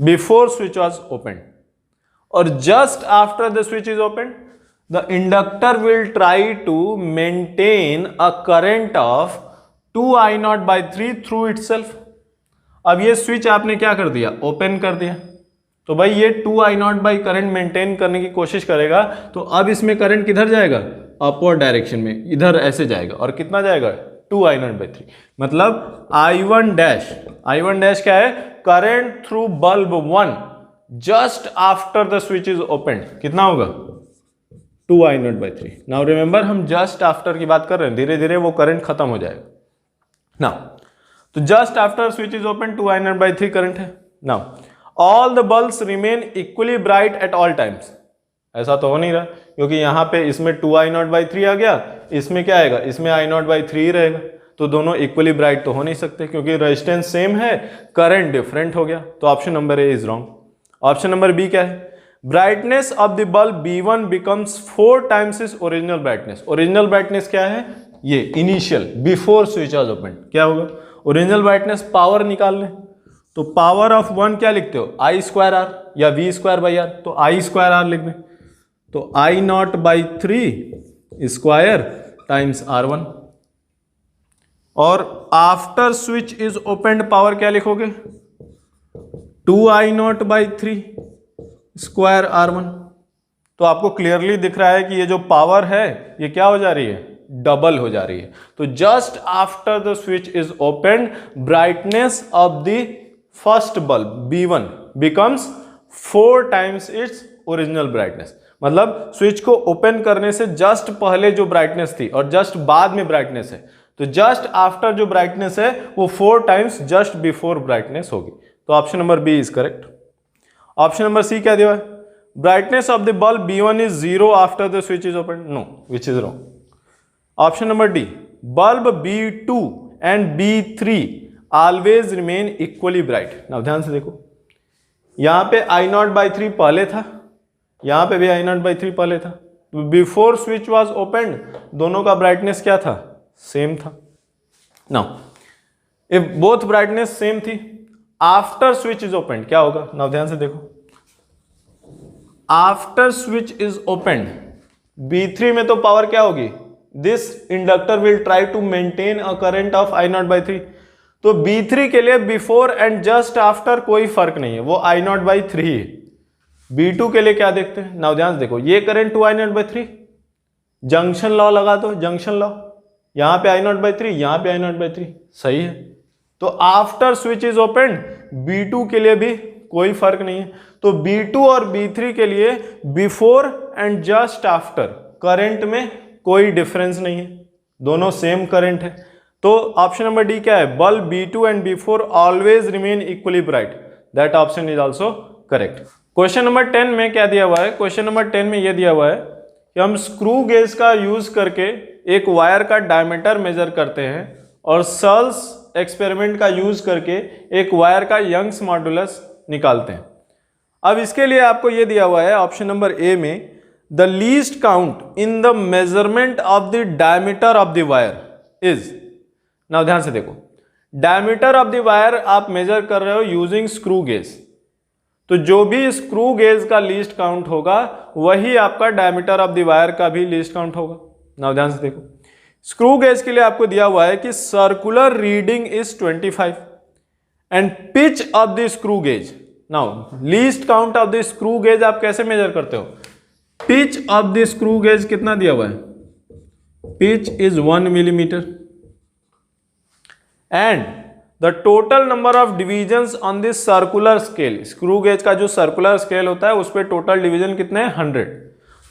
before switch was open. और just after the switch is open the inductor will try to maintain a current of 2 I naught by 3 through itself. अब ये switch आपने क्या कर दिया, open कर दिया, तो भाई ये 2 I naught by current maintain करने की कोशिश करेगा, तो अब इसमें करंट किधर जाएगा, अपवर्ड डायरेक्शन में, इधर ऐसे जाएगा, और कितना जाएगा, 2 आई नॉट बाई 3, मतलब I1 डैश क्या है, current through bulb 1 just after the switch is open, कितना होगा, 2 I naught by 3। Now remember हम जस्ट आफ्टर की बात कर रहे हैं, धीरे धीरे वो करंट खत्म हो जाएगा। नाउ तो just after switch is open 2 I naught by 3 current है। Now all the bulbs remain equally bright at all times, ऐसा तो हो नहीं रहा, क्योंकि यहां पे इसमें 2 आई नॉट बाई 3 आ गया, इसमें क्या आएगा, इसमें आई नॉट बाई 3 रहेगा, तो दोनों इक्वली ब्राइट तो हो नहीं सकते, क्योंकि रेजिस्टेंस सेम है, करंट डिफरेंट हो गया। तो option number A is wrong. Option number B क्या है, brightness of the bulb B1 becomes 4 times is original brightness. Original brightness क्या है, ये initial before switch was open, क्या होगा, ओरिजिनल ब्राइटनेस पावर निकाल लें, तो पावर ऑफ 1 क्या लिखते हो, I स्क्वायर आर या V स्क्वायर बाई आर, तो I स्क्वायर आर लिख दें, तो I naught by 3 square times R1। और after switch is open power क्या लिखोगे, 2 I naught by 3 square R1। तो आपको क्लियरली दिख रहा है कि ये जो पावर है ये क्या हो जा रही है, डबल हो जा रही है। तो just after the switch is open brightness of the first bulb B1 becomes 4 times its original brightness. मतलब स्विच को ओपन करने से जस्ट पहले जो ब्राइटनेस थी और जस्ट बाद में ब्राइटनेस है, तो जस्ट आफ्टर जो ब्राइटनेस है वो 4 टाइम्स जस्ट बिफोर ब्राइटनेस होगी। तो option number B is correct. Option number C क्या दिया है, brightness of the bulb B1 is 0 after the switch is open, no, which is wrong. Option number D, bulb B2 and B3 always remain equally bright. Now ध्यान से देखो, यहां पे I naught by 3 पहले था, यहां पे भी I नॉट बाई 3 पहले था, बिफोर स्विच वाज ओपन दोनों का ब्राइटनेस क्या था, सेम था। Now if both brightness same थी, आफ्टर स्विच इज ओपन क्या होगा, नाउ ध्यान से देखो, after switch is open B3 में तो पावर क्या होगी, this inductor will try to maintain a current of I naught by 3, तो B3 के लिए बिफोर एंड जस्ट आफ्टर कोई फर्क नहीं है, वो I नॉट बाई 3 है। B2 के लिए क्या देखते हैं, नाउ ध्यान से देखो, ये current 2 I naught by 3, junction law लगा दो, जंक्शन लॉ, यहां पे I नॉट बाई 3, यहां पे I नॉट बाई 3, सही है। तो after switch is open B2 के लिए भी कोई फर्क नहीं है, तो B2 और B3 के लिए before and just after current में कोई डिफरेंस नहीं है, दोनों सेम करंट है। तो ऑप्शन नंबर डी क्या है, bulb B2 and B4 always remain equally bright, that option is also correct. Question number 10 में क्या दिया हुआ है, क्वेश्चन नंबर 10 में यह दिया हुआ है कि हम स्क्रू गेज का यूज करके एक वायर का डायमीटर मेजर करते हैं और सर्ल्स एक्सपेरिमेंट का यूज करके एक वायर का यंग्स मॉडुलस निकालते हैं। अब इसके लिए आपको यह दिया हुआ है ऑप्शन नंबर ए में, the least count in the measurement of the diameter of the wire. Is, now ध्यान से देखो, डायमीटर ऑफ द वायर आप मेजर कर रहे हो यूजिंग स्क्रू गेज, तो जो भी स्क्रू गेज का लीस्ट काउंट होगा वही आपका डायमीटर ऑफ द वायर का भी लीस्ट काउंट होगा। नाउ ध्यान से देखो, स्क्रू गेज के लिए आपको दिया हुआ है कि circular reading is 25 and pitch of the screw gauge. Now least count of the screw gauge आप कैसे मेजर करते हो? Pitch of the screw gauge कितना दिया हुआ है? Pitch is 1 millimetre and the total number of divisions on this circular scale, screw gauge का जो सर्कुलर स्केल होता है उस पर टोटल डिवीजन कितने हैं? 100।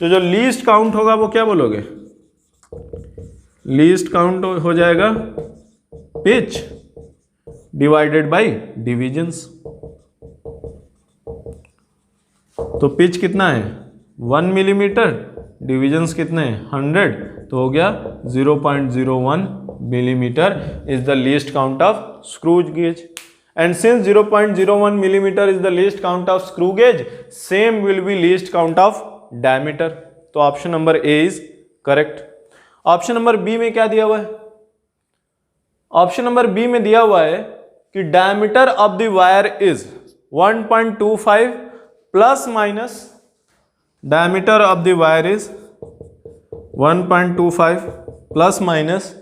तो जो लीस्ट काउंट होगा वो क्या बोलोगे? लीस्ट काउंट हो जाएगा पिच डिवाइडेड बाय डिविजन्स। तो पिच कितना है? 1 मिलीमीटर, डिविजन्स कितने हैं? 100, तो हो गया 0.01 millimeter is the least count of screw gauge, and since 0.01 millimeter is the least count of screw gauge, same will be least count of diameter। तो option number A is correct. Option number B में क्या दिया हुआ है? Option number B में दिया हुआ है कि diameter of the wire is 1.25 plus minus, diameter of the wire is 1.25 plus minus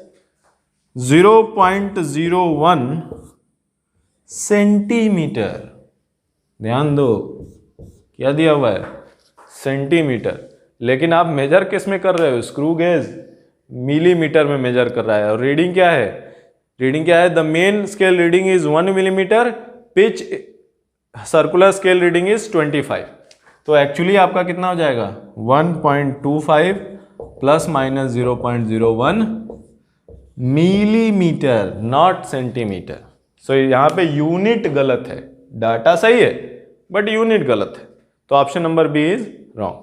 0.01 centimetre. ध्यान दो, क्या दिया हुआ है? सेंटीमीटर, लेकिन आप मेजर किस में कर रहे हो? स्क्रू गेज मिलीमीटर में मेजर कर रहा है। और रीडिंग क्या है? रीडिंग क्या है? The main scale reading is 1 millimetre, pitch circular scale reading is 25। तो एक्चुअली आपका कितना हो जाएगा? 1.25 plus minus 0.01 millimetre, not centimetre. So यहां पे यूनिट गलत है, डाटा सही है बट यूनिट गलत है। तो option number B is wrong.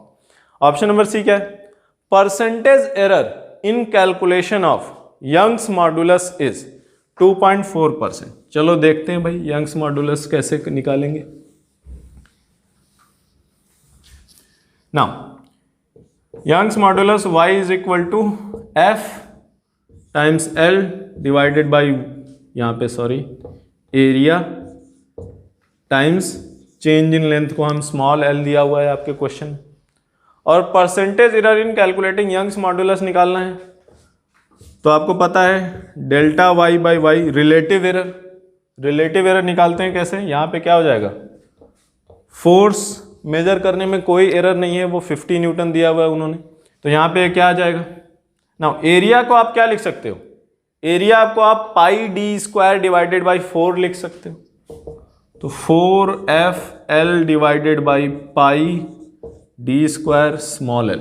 Option number C क्या है? Percentage error in calculation of Young's modulus is 2.4%। चलो देखते हैं भाई यंग्स मॉडुलस कैसे निकालेंगे। Now Young's modulus y is equal to f times L divided by, यहाँ पे sorry, area times change in length को हम स्मॉल l दिया हुआ है आपके क्वेश्चन, और percentage error in calculating Young's modulus निकालना है। तो आपको पता है delta y by Y relative error, relative error निकालते हैं कैसे? यहाँ पे क्या हो जाएगा? फोर्स मेजर करने में कोई एरर नहीं है, वो 50 न्यूटन दिया हुआ है उन्होंने, तो यहाँ पे क्या आ जाएगा? नाउ एरिया को आप क्या लिख सकते हो? एरिया आपको आप पाई डी स्क्वायर डिवाइडेड बाई 4 लिख सकते हो। तो 4FL divided by pi D square small l।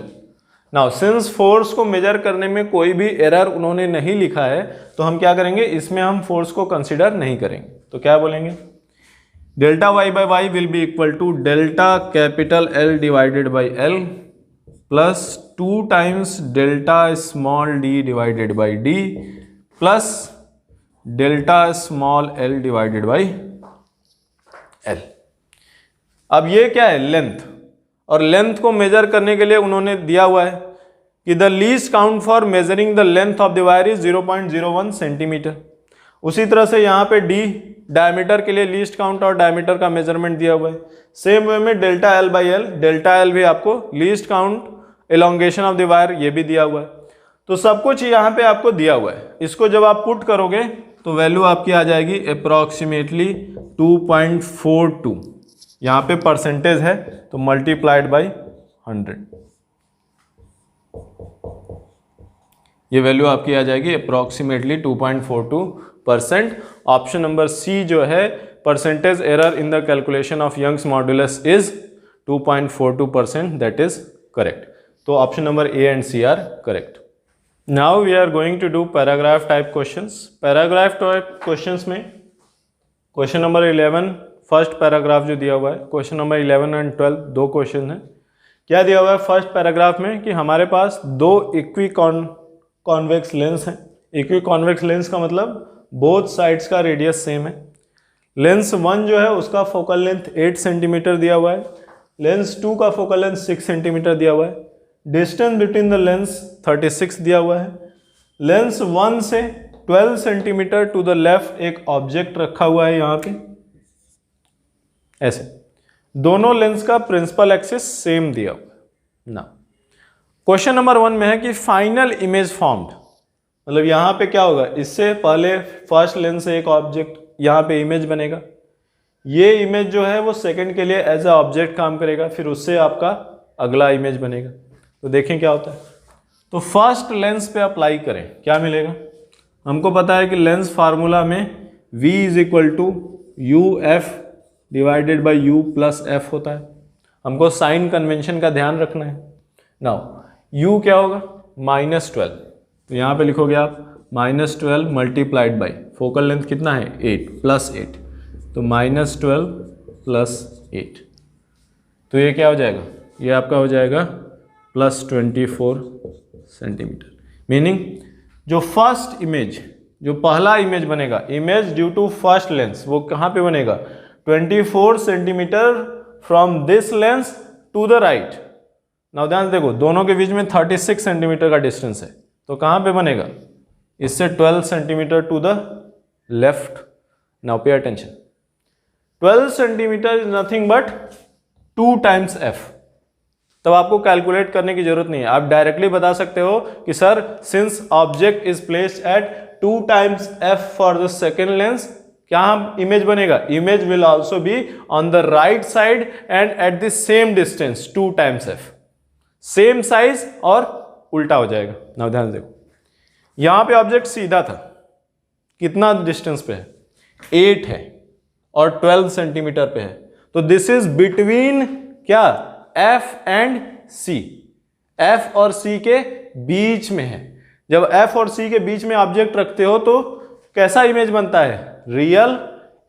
Now since force को मेजर करने में कोई भी एरर उन्होंने नहीं लिखा है, तो हम क्या करेंगे? इसमें हम फोर्स को कंसिडर नहीं करेंगे। तो क्या बोलेंगे? Delta y by Y will be equal to delta capital L divided by L plus 2 times delta small d divided by d plus delta small l divided by l। अब ये क्या है? लेंथ, और लेंथ को major करने के लिए उन्होंने दिया हुआ है कि the least count for measuring the length of the wire is 0.01 centimetre. उसी तरह से यहाँ पे d डायमीटर के लिए लीस्ट काउंट और डायमीटर का मेजरमेंट दिया हुआ है। सेम वे में delta L by L, delta L भी आपको least count elongation of the wire ये भी दिया हुआ है। तो सब कुछ यहाँ पे आपको दिया हुआ है। इसको जब आप पुट करोगे तो वैल्यू आपकी आ जाएगी अप्रोक्सीमेटली 2.42। यहाँ पे परसेंटेज है तो मल्टीप्लाइड बाई 100, ये वैल्यू आपकी आ जाएगी अप्रोक्सीमेटली 2.42%। ऑप्शन नंबर सी जो है percentage error in the calculation of Young's modulus is 2.42%, that is correct. तो option number A and C are correct. Now we are going to do paragraph type questions. Paragraph type questions में question number 11 first paragraph जो दिया हुआ है, question number 11 and 12 दो question है। क्या दिया हुआ है फर्स्ट पैराग्राफ में कि हमारे पास दो इक्वी कॉन्वेक्स लेंस हैं। इक्वी कॉन्वेक्स लेंस का मतलब बोथ साइड्स का रेडियस सेम है। लेंस 1 जो है उसका फोकल लेंथ 8 सेंटीमीटर दिया हुआ है, लेंस 2 का फोकल लेंथ 6 सेंटीमीटर दिया हुआ है, डिस्टेंस बिटवीन द लेंस 36 दिया हुआ है, लेंस 1 से 12 सेंटीमीटर टू द लेफ्ट एक ऑब्जेक्ट रखा हुआ है यहां पे, ऐसे दोनों लेंस का प्रिंसिपल एक्सिस सेम दिया हुआ ना। क्वेश्चन नंबर 1 में है कि फाइनल इमेज फॉर्म्ड, मतलब यहां पे क्या होगा, इससे पहले फर्स्ट लेंस से एक ऑब्जेक्ट यहां पे इमेज बनेगा, ये इमेज जो है वो सेकंड के लिए एज अ ऑब्जेक्ट काम करेगा, फिर उससे आपका अगला इमेज बनेगा। तो देखें क्या होता है। तो फर्स्ट लेंस पे अप्लाई करें, क्या मिलेगा, हमको पता है कि लेंस फार्मूला में V is equal to U F divided by U plus F होता है। हमको साइन कन्वेंशन का ध्यान रखना है। नाउ u क्या होगा, -12, तो यहाँ पे लिखोगे आप -12 मल्टीप्लाइड बाई फोकल लेंथ कितना है 8 प्लस 8, तो -12 प्लस 8, तो ये क्या हो जाएगा, ये आपका हो जाएगा +24 सेंटीमीटर। मीनिंग जो फर्स्ट इमेज, जो पहला इमेज बनेगा, image due to first lens, वो कहाँ पे बनेगा 24 centimetre from this lens to the right. Now ध्यान से देखो, दोनों के बीच में 36 सेंटीमीटर का डिस्टेंस है, तो कहाँ पे बनेगा, इससे 12 centimetre to the left. Now pay attention, 12 centimetre is nothing but 2 times F. तब आपको कैलकुलेट करने की जरूरत नहीं है, आप डायरेक्टली बता सकते हो कि sir since object is placed at 2 times F for the second lens, क्या इमेज बनेगा, image will also be on the right side and at the same distance 2 times F, same size और उल्टा हो जाएगा। नाउ ध्यान देखो, यहां पे ऑब्जेक्ट सीधा था, कितना डिस्टेंस पे है 8 है और 12 सेंटीमीटर पे है, तो दिस इज बिटवीन क्या F एंड C, F और C के बीच में है। जब F और C के बीच में ऑब्जेक्ट रखते हो तो कैसा इमेज बनता है, रियल,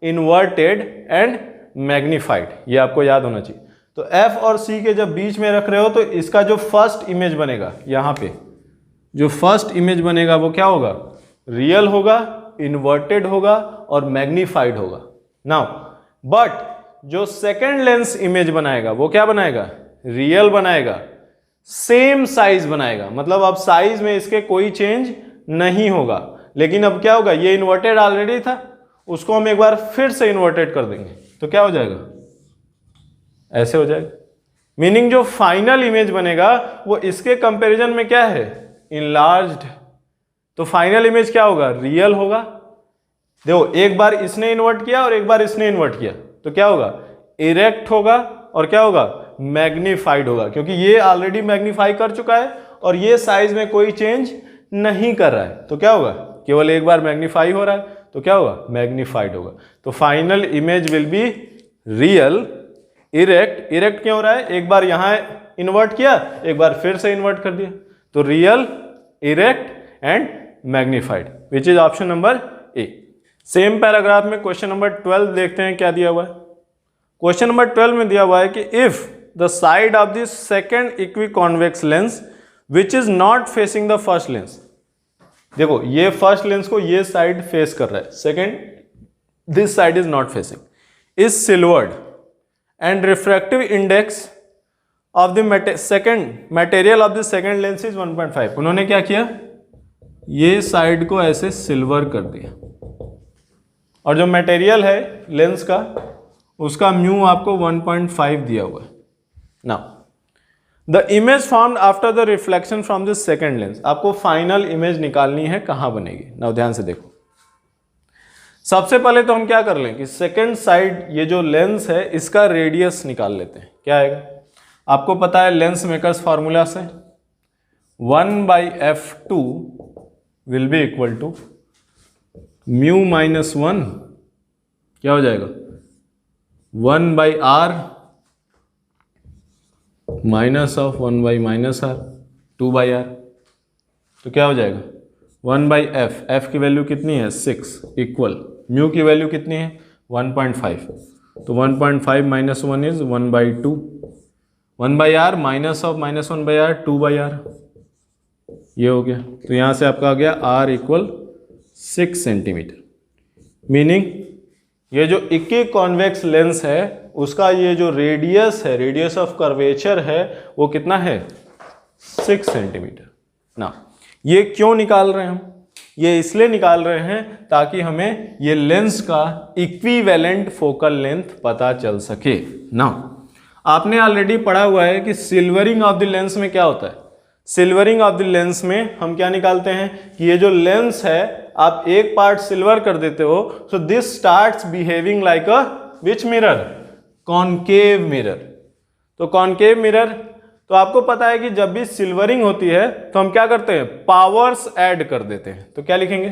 इन्वर्टेड एंड मैग्नीफाइड, ये आपको याद होना चाहिए। तो F और C के जब बीच में रख रहे हो तो इसका जो फर्स्ट इमेज बनेगा, यहाँ पे जो फर्स्ट इमेज बनेगा वो क्या होगा, रियल होगा, इन्वर्टेड होगा और मैग्नीफाइड होगा। नाउ बट जो सेकेंड लेंस इमेज बनाएगा वो क्या बनाएगा, रियल बनाएगा, सेम साइज बनाएगा, मतलब अब साइज में इसके कोई चेंज नहीं होगा। लेकिन अब क्या होगा, ये इन्वर्टेड ऑलरेडी था, उसको हम एक बार फिर से इन्वर्टेड कर देंगे, तो क्या हो जाएगा, ऐसे हो जाएगा। मीनिंग जो फाइनल इमेज बनेगा वो इसके कंपैरिजन में क्या है, इनलार्ज्ड। तो फाइनल इमेज क्या होगा, रियल होगा। देखो एक बार इसने इन्वर्ट किया और एक बार इसने इन्वर्ट किया, तो क्या होगा, इरेक्ट होगा और क्या होगा, मैग्नीफाइड होगा, क्योंकि ये ऑलरेडी मैग्नीफाई कर चुका है और ये साइज में कोई चेंज नहीं कर रहा है, तो क्या होगा, केवल एक बार मैग्नीफाई हो रहा है, तो क्या होगा, मैग्नीफाइड होगा। तो final image will be real, erect, erect क्यों हो रहा है, एक बार यहां इन्वर्ट किया, एक बार फिर से इन्वर्ट कर दिया, तो real, erect and magnified, which is option number A. Same paragraph में क्वेश्चन नंबर 12 देखते हैं क्या दिया हुआ है। क्वेश्चन नंबर 12 में दिया हुआ है कि if the side of the second equiconvex lens which is not facing the first lens, देखो ये फर्स्ट लेंस को ये साइड फेस कर रहा है, second this side is not facing, is silvered and refractive index of the second material of the second lens is 1.5। उन्होंने क्या किया, ये साइड को ऐसे सिल्वर कर दिया और जो मटेरियल है लेंस का उसका म्यू आपको 1.5 दिया हुआ है। Now the image formed after the reflection from the second lens, आपको फाइनल इमेज निकालनी है, कहां बनेगी। नाउ ध्यान से देखो, सबसे पहले तो हम क्या कर लें कि सेकेंड साइड ये जो लेंस है इसका रेडियस निकाल लेते हैं। क्या आएगा, आपको पता है लेंस मेकर्स फॉर्मूला से 1/f2 will be equal to mu -1, क्या हो जाएगा 1/r minus of 1/-r 2/r, तो क्या हो जाएगा 1/f, f की वैल्यू कितनी है 6 इक्वल म्यू की वैल्यू कितनी है 1.5, तो 1.5 - 1 is 1/2, 1/r minus of -1/r 2/r, ये हो गया। तो यहां से आपका आ गया r इक्वल 6 सेंटीमीटर। मीनिंग ये जो इक्विकॉन्वेक्स लेंस है उसका ये जो रेडियस है, रेडियस ऑफ कर्वेचर है, वो कितना है 6 सेंटीमीटर। ना ये क्यों निकाल रहे हैं हम? ये इसलिए निकाल रहे हैं ताकि हमें ये लेंस का इक्विवेलेंट फोकल लेंथ पता चल सके ना। आपने ऑलरेडी पढ़ा हुआ है कि सिल्वरिंग ऑफ द लेंस में क्या होता है। सिल्वरिंग ऑफ द लेंस में हम क्या निकालते हैं कि ये जो लेंस है आप एक पार्ट सिल्वर कर देते हो, so this starts behaving like a which mirror, concave mirror. तो कॉनकेव मिरर, तो आपको पता है कि जब भी सिल्वरिंग होती है तो हम क्या करते हैं, पावर्स ऐड कर देते हैं। तो क्या लिखेंगे,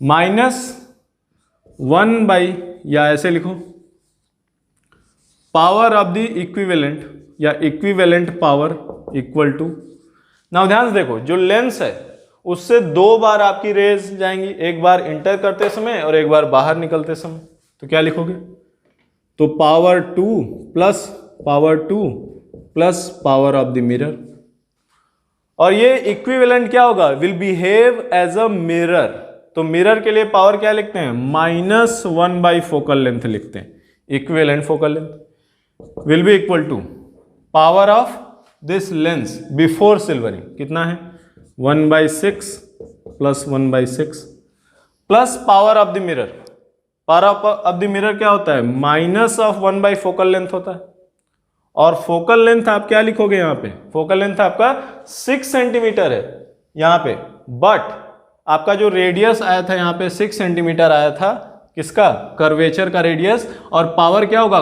-1 या ऐसे लिखो पावर ऑफ द इक्विवेलेंट या equivalent power equal to. Now ध्यान से देखो, जो लेंस है उससे 2 बार आपकी रेज जाएंगी, एक बार इंटर करते समय और एक बार बाहर निकलते समय। तो क्या लिखोगे, तो power 2 plus power of the mirror. और ये इक्विवेलेंट क्या होगा, will behave as a mirror. तो मिरर के लिए पावर क्या लिखते हैं, -1 फोकल लेंथ लिखते हैं। Equivalent focal length will be equal to power of this lens before silvering, कितना है 1/6 plus 1/6 plus power of the mirror. Power of the mirror क्या होता है, -1 फोकल लेंथ होता है। और फोकल लेंथ आप क्या लिखोगे यहाँ पे, फोकल लेंथ आपका 6 सेंटीमीटर है यहाँ पे, बट आपका जो रेडियस आया था यहाँ पे 6 सेंटीमीटर आया था, किसका, कर्वेचर का रेडियस। और पावर क्या होगा,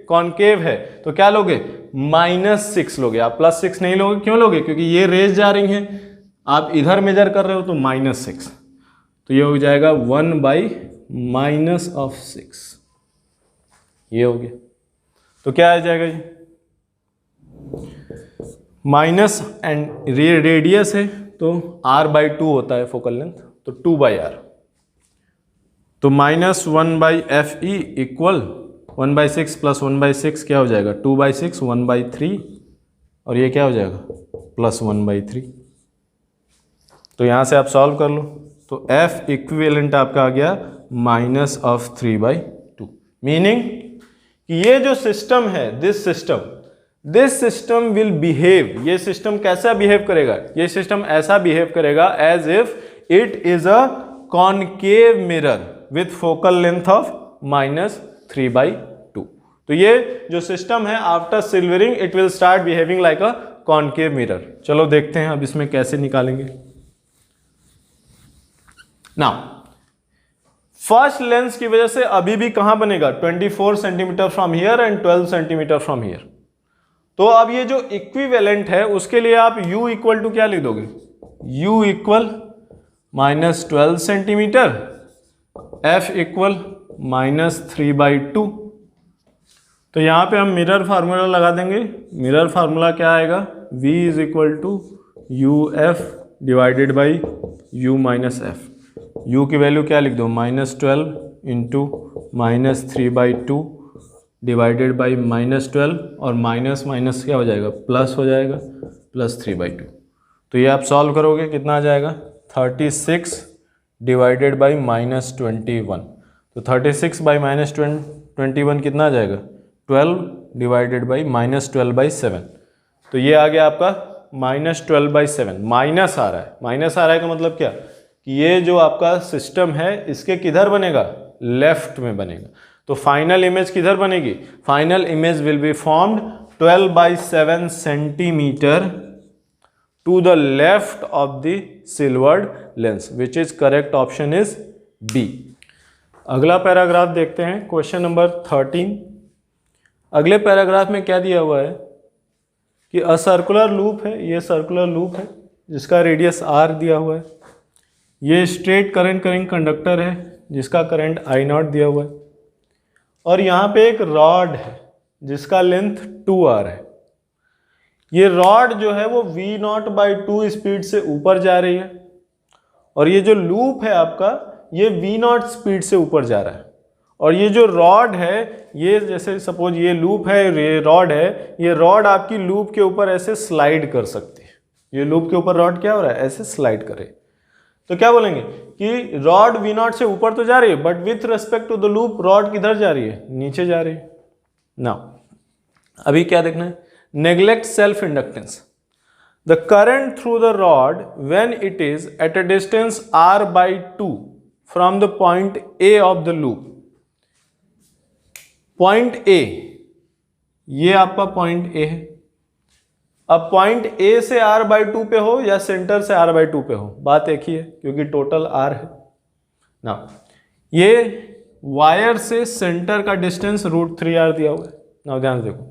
कॉनकेव है, तो क्या लोगे, -6 लोगे आप, +6 नहीं लोगे। क्यों लोगे, क्योंकि ये रेज जा रही हैं, आप इधर मेजर कर रहे हो तो -6, तो ये हो जाएगा 1/-6, ये हो गया। तो क्या आ जाएगा ये, माइनस एंड रेडियस है तो r/2 होता है फोकल लेंथ, तो 2/r। तो -1/fe इक्वल 1/6 प्लस 1/6 क्या हो जाएगा, 2/6, 1/3, और ये क्या हो जाएगा +1/3। तो यहाँ से आप सॉल्व कर लो, तो F इक्विवेलेंट आपका आ गया -3/2, मीनिंग कि ये जो सिस्टम है, दिस सिस्टम विल बिहेव, ये सिस्टम कैसा बिहेव करेगा, ये सिस्टम ऐसा बिहेव करेगा as if it is a concave mirror with focal length of -3/2। तो ये जो सिस्टम है after silvering it will start behaving like a concave mirror. चलो देखते हैं अब इसमें कैसे निकालेंगे। नाउ फर्स्ट लेंस की वजह से अभी भी कहां बनेगा, 24 centimetre from here and 12 centimetre from here. तो अब ये जो इक्विवेलेंट है उसके लिए आप u इक्वल टू क्या लिख दोगे, u equal -12 centimetre, f equal -3/2। तो यहां पे हम मिरर फार्मूला लगा देंगे। मिरर फार्मूला क्या आएगा, v is equal to uf divided by u minus f। u की वैल्यू क्या लिख दो, -12 इंटू -3/2 डिवाइडेड बाई -12, और माइनस माइनस क्या हो जाएगा, प्लस हो जाएगा, +3/2। तो ये आप सॉल्व करोगे कितना आ जाएगा, 36 डिवाइडेड बाई -21। तो 36 बाई -21 कितना आ जाएगा, 12 डिवाइडेड बाई -12/7। तो ये आ गया आपका -12/7। माइनस आ रहा है, माइनस आ रहा है का मतलब क्या, कि ये जो आपका सिस्टम है इसके किधर बनेगा, लेफ्ट में बनेगा। तो फाइनल इमेज किधर बनेगी, final image will be formed 12/7 centimetre to the left of the silvered lens, which is correct option is B. अगला पैराग्राफ देखते हैं, क्वेश्चन नंबर 13। अगले पैराग्राफ में क्या दिया हुआ है कि अ सर्कुलर लूप है, ये सर्कुलर लूप है जिसका रेडियस r दिया हुआ है। ये स्ट्रेट करंट करिंग कंडक्टर है जिसका करंट I0 दिया हुआ है, और यहाँ पे एक रॉड है जिसका लेंथ 2r है। ये रॉड जो है वो V0/2 स्पीड से ऊपर जा रही है, और ये जो लूप है आपका ये V0 स्पीड से ऊपर जा रहा है। और ये जो रॉड है, ये जैसे सपोज ये लूप है, ये रॉड है, ये रॉड आपकी लूप के ऊपर ऐसे स्लाइड कर सकती है। ये लूप के ऊपर रॉड क्या हो रहा है, ऐसे स्लाइड करे। तो क्या बोलेंगे कि रॉड V0 से ऊपर तो जा रही है, but with respect to the loop rod किधर जा रही है, नीचे जा रही है। नाउ अभी क्या देखना है, neglect self inductance. The current through the rod when it is at a distance r/2 from the point A of the loop. Point A, ये आपका पॉइंट ए है। अब पॉइंट ए से r/2 पे हो या सेंटर से r/2 पे हो, बात एक ही है क्योंकि टोटल r है ना। ये वायर से सेंटर का डिस्टेंस √3r दिया हुआ है ना। ध्यान से देखो,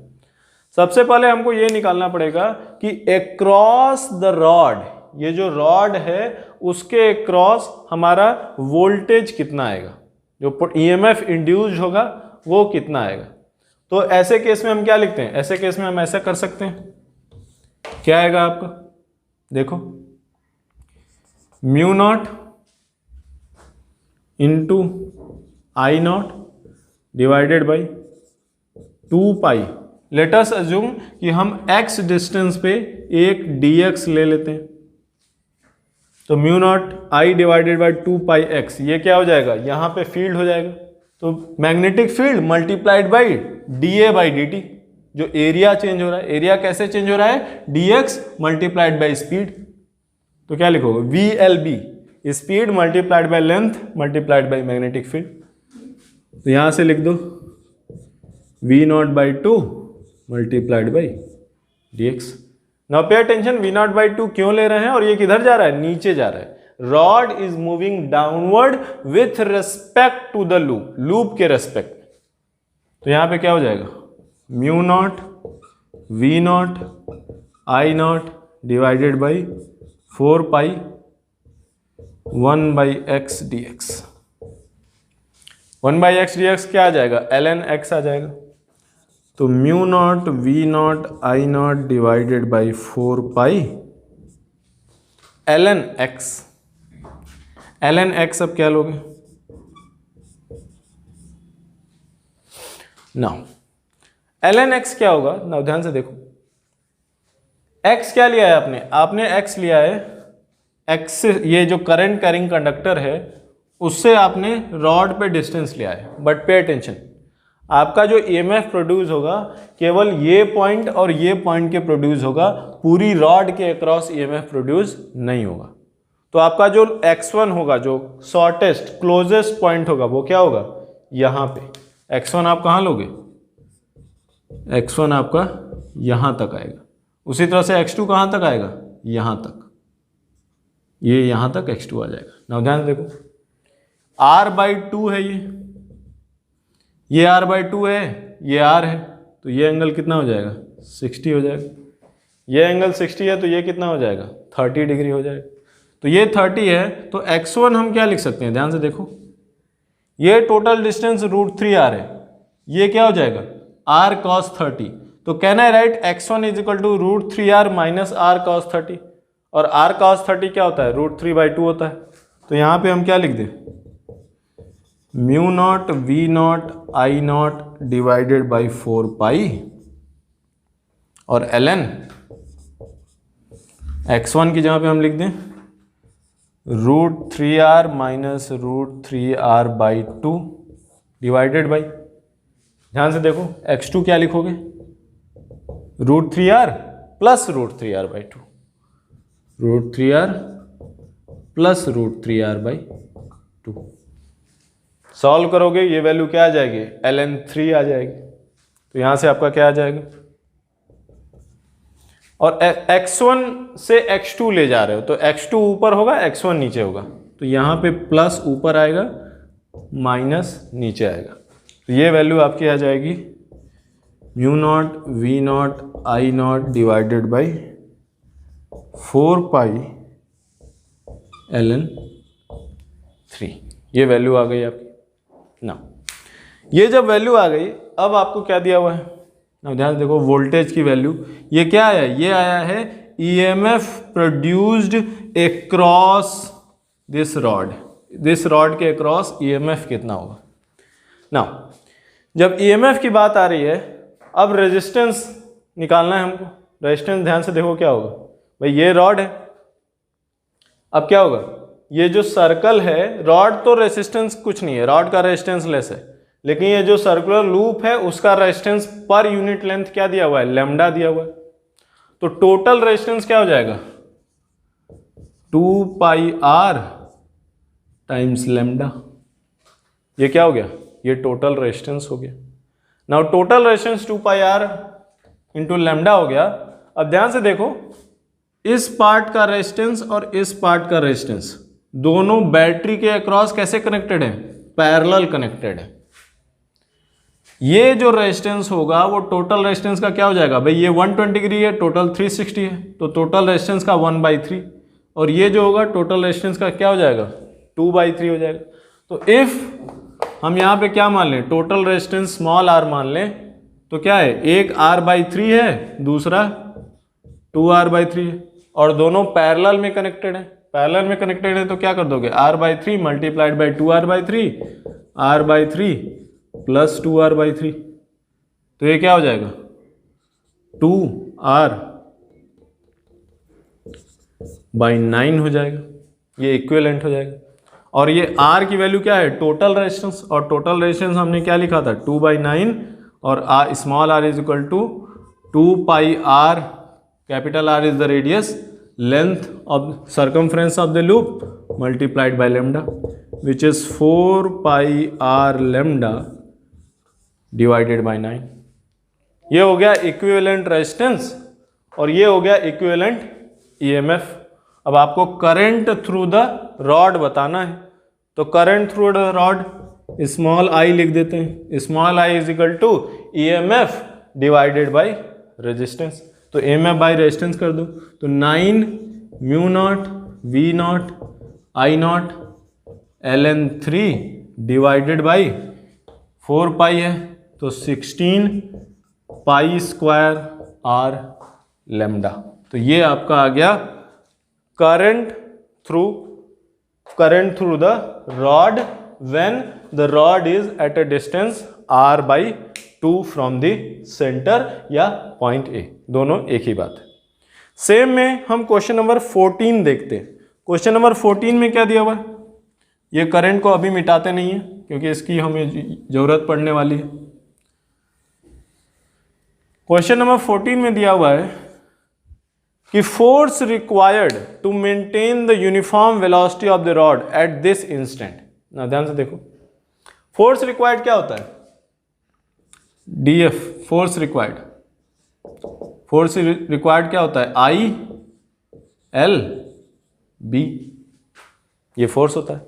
सबसे पहले हमको ये निकालना पड़ेगा कि अक्रॉस द रॉड, ये जो रॉड है उसके अक्रॉस हमारा वोल्टेज कितना आएगा, जो ईएमएफ इंड्यूस्ड होगा वो कितना आएगा। तो ऐसे केस में हम क्या लिखते हैं, ऐसे केस में हम ऐसा कर सकते हैं, क्या आएगा आपका, देखो μ0 into I0 divided by 2 pi. Let us assume कि हम x डिस्टेंस पे एक dx ले लेते हैं, तो μ0 I divided by 2 pi x, ये क्या हो जाएगा, यहां पे फील्ड हो जाएगा। तो magnetic field multiplied by dA by dt, जो एरिया चेंज हो रहा है, एरिया कैसे चेंज हो रहा है, dx मल्टीप्लाइड बाई स्पीड। तो क्या लिखोगे, VLB, speed multiplied by length multiplied by magnetic field. तो यहां से लिख दो V0 by 2 multiplied by dx। Now pay attention, V0 by 2 क्यों ले रहे हैं और ये किधर जा रहा है, नीचे जा रहा है। Rod is moving downward with respect to the loop, loop के रेस्पेक्ट। तो यहां पे क्या हो जाएगा, μ0 V0 I0 divided by 4 pi 1 by x dx। 1 by x dx क्या आ जाएगा, ln x आ जाएगा। तो μ0 V0 I0 divided by 4 pi ln x। ln x अब क्या लोगे, नाउ ln x क्या होगा, नाउ ध्यान से देखो, x क्या लिया है आपने, आपने x लिया है, x से ये जो करंट कैरिंग कंडक्टर है उससे आपने रॉड पे डिस्टेंस लिया है। बट पे अटेंशन, आपका जो ईएमएफ प्रोड्यूस होगा केवल ये पॉइंट और ये पॉइंट के प्रोड्यूस होगा, पूरी रॉड के अक्रॉस ईएमएफ प्रोड्यूस नहीं होगा। तो आपका जो x1 होगा, जो शॉर्टेस्ट क्लोजेस्ट पॉइंट होगा, वो क्या होगा, यहां पे x1 आप कहां लोगे, x1 आपका यहां तक आएगा। उसी तरह से x2 कहां तक आएगा, यहां तक, ये यहां तक x2 आ जाएगा। नाउ ध्यान देखो, r/2 है ये r/2 है, ये r है, तो ये एंगल कितना हो जाएगा, 60 हो जाएगा। ये एंगल 60 है तो ये कितना हो जाएगा, 30 डिग्री हो जाएगा। तो ये 30 है, तो x1 हम क्या लिख सकते हैं, ध्यान से देखो, ये टोटल डिस्टेंस √3r है, ये क्या हो जाएगा, r cos 30। तो can I write x1 is equal to √3r minus r cos 30, और r cos 30 क्या होता है, √3/2 होता है। तो यहां पे हम क्या लिख दें, μ0 V0 I0 डिवाइडेड बाई 4 पाई और ln x1 की जगह पे हम लिख दें √3r minus √3r/2 divided by, ध्यान से देखो x2 क्या लिखोगे, √3r plus √3r/2, √3r plus √3r/2। Solve करोगे ये वैल्यू क्या आ जाएगी, ln 3 आ जाएगी। तो यहां से आपका क्या आ जाएगा, और x1 से x2 ले जा रहे हो तो x2 ऊपर होगा, x1 नीचे होगा, तो यहां पे प्लस ऊपर आएगा, माइनस नीचे आएगा। तो ये वैल्यू आपकी आ जाएगी μ0 V0 I0 divided by 4 pi ln 3। ये वैल्यू आ गई आपकी ना। ये जब वैल्यू आ गई, अब आपको क्या दिया हुआ है, अब ध्यान देखो, वोल्टेज की वैल्यू, ये क्या आया, ये आया है EMF produced across this rod, this rod के अक्रॉस ईएमएफ कितना होगा ना। जब ईएमएफ की बात आ रही है, अब रेजिस्टेंस निकालना है हमको। रेजिस्टेंस ध्यान से देखो क्या होगा, भाई ये रॉड है, अब क्या होगा, ये जो सर्कल है, रॉड तो रेजिस्टेंस कुछ नहीं है, रॉड का रेजिस्टेंस लेस है, लेकिन ये जो सर्कुलर लूप है उसका रेजिस्टेंस पर यूनिट लेंथ क्या दिया हुआ है, लैम्डा दिया हुआ है। तो टोटल रेजिस्टेंस क्या हो जाएगा 2 पाई आर टाइम्स लेमडा। ये क्या हो गया, ये टोटल रेजिस्टेंस हो गया। नाउ total resistance 2 pi R into lambda हो गया। अब ध्यान से देखो, इस पार्ट का रेजिस्टेंस और इस पार्ट का रेजिस्टेंस दोनों बैटरी के अक्रॉस कैसे कनेक्टेड है, पैरेलल कनेक्टेड है। ये जो रेजिस्टेंस होगा वो टोटल रेजिस्टेंस का क्या हो जाएगा भाई, ये 120 डिग्री है, टोटल 360 है, तो टोटल रेजिस्टेंस का 1/3, और ये जो होगा टोटल रेजिस्टेंस का क्या हो जाएगा 2/3 हो जाएगा। तो इफ हम यहाँ पे क्या मान लें, टोटल रेजिस्टेंस स्मॉल आर मान लें, तो क्या है, एक R/3 है, दूसरा 2R/3 है, और दोनों पैरेलल में कनेक्टेड है। पैरेलल में कनेक्टेड है तो क्या कर दोगे, R/3 multiplied by 2R/3, R/3 plus 2R/3, तो ये क्या हो जाएगा 2R/9 हो जाएगा, ये इक्विवेलेंट हो जाएगा। और ये R की वैल्यू क्या है, टोटल रेजिस्टेंस, और टोटल रेजिस्टेंस हमने क्या लिखा था 2/9, और small r is equal to 2 pi r, capital R is the radius, length of circumference of the loop multiplied by lambda, which is 4 pi r lambda divided by 9। ये हो गया equivalent resistance और ये हो गया इक्विवेलेंट EMF। अब आपको current through the rod बताना है, तो current through the rod small I लिख देते हैं, small I is equal to EMF divided by resistance, तो EMF बाय रेजिस्टेंस कर दो, तो 9 mu naught V naught I naught ln3 divided by 4 pi है, तो 16 पाई स्क्वायर R लेमडा। तो ये आपका आ गया current through the rod when the rod is at a distance R/2 from the centre या पॉइंट A, दोनों एक ही बात है। सेम में हम क्वेश्चन नंबर 14 देखते हैं। क्वेश्चन नंबर 14 में क्या दिया हुआ है, ये करंट को अभी मिटाते नहीं है क्योंकि इसकी हमें जरूरत पड़ने वाली है। क्वेश्चन नंबर 14 में दिया हुआ है कि force required to maintain the uniform velocity of the rod at this instant. ना ध्यान से देखो, फोर्स रिक्वायर्ड क्या होता है, DF, force required. Force required क्या होता है, I/L/B, ये फोर्स होता है।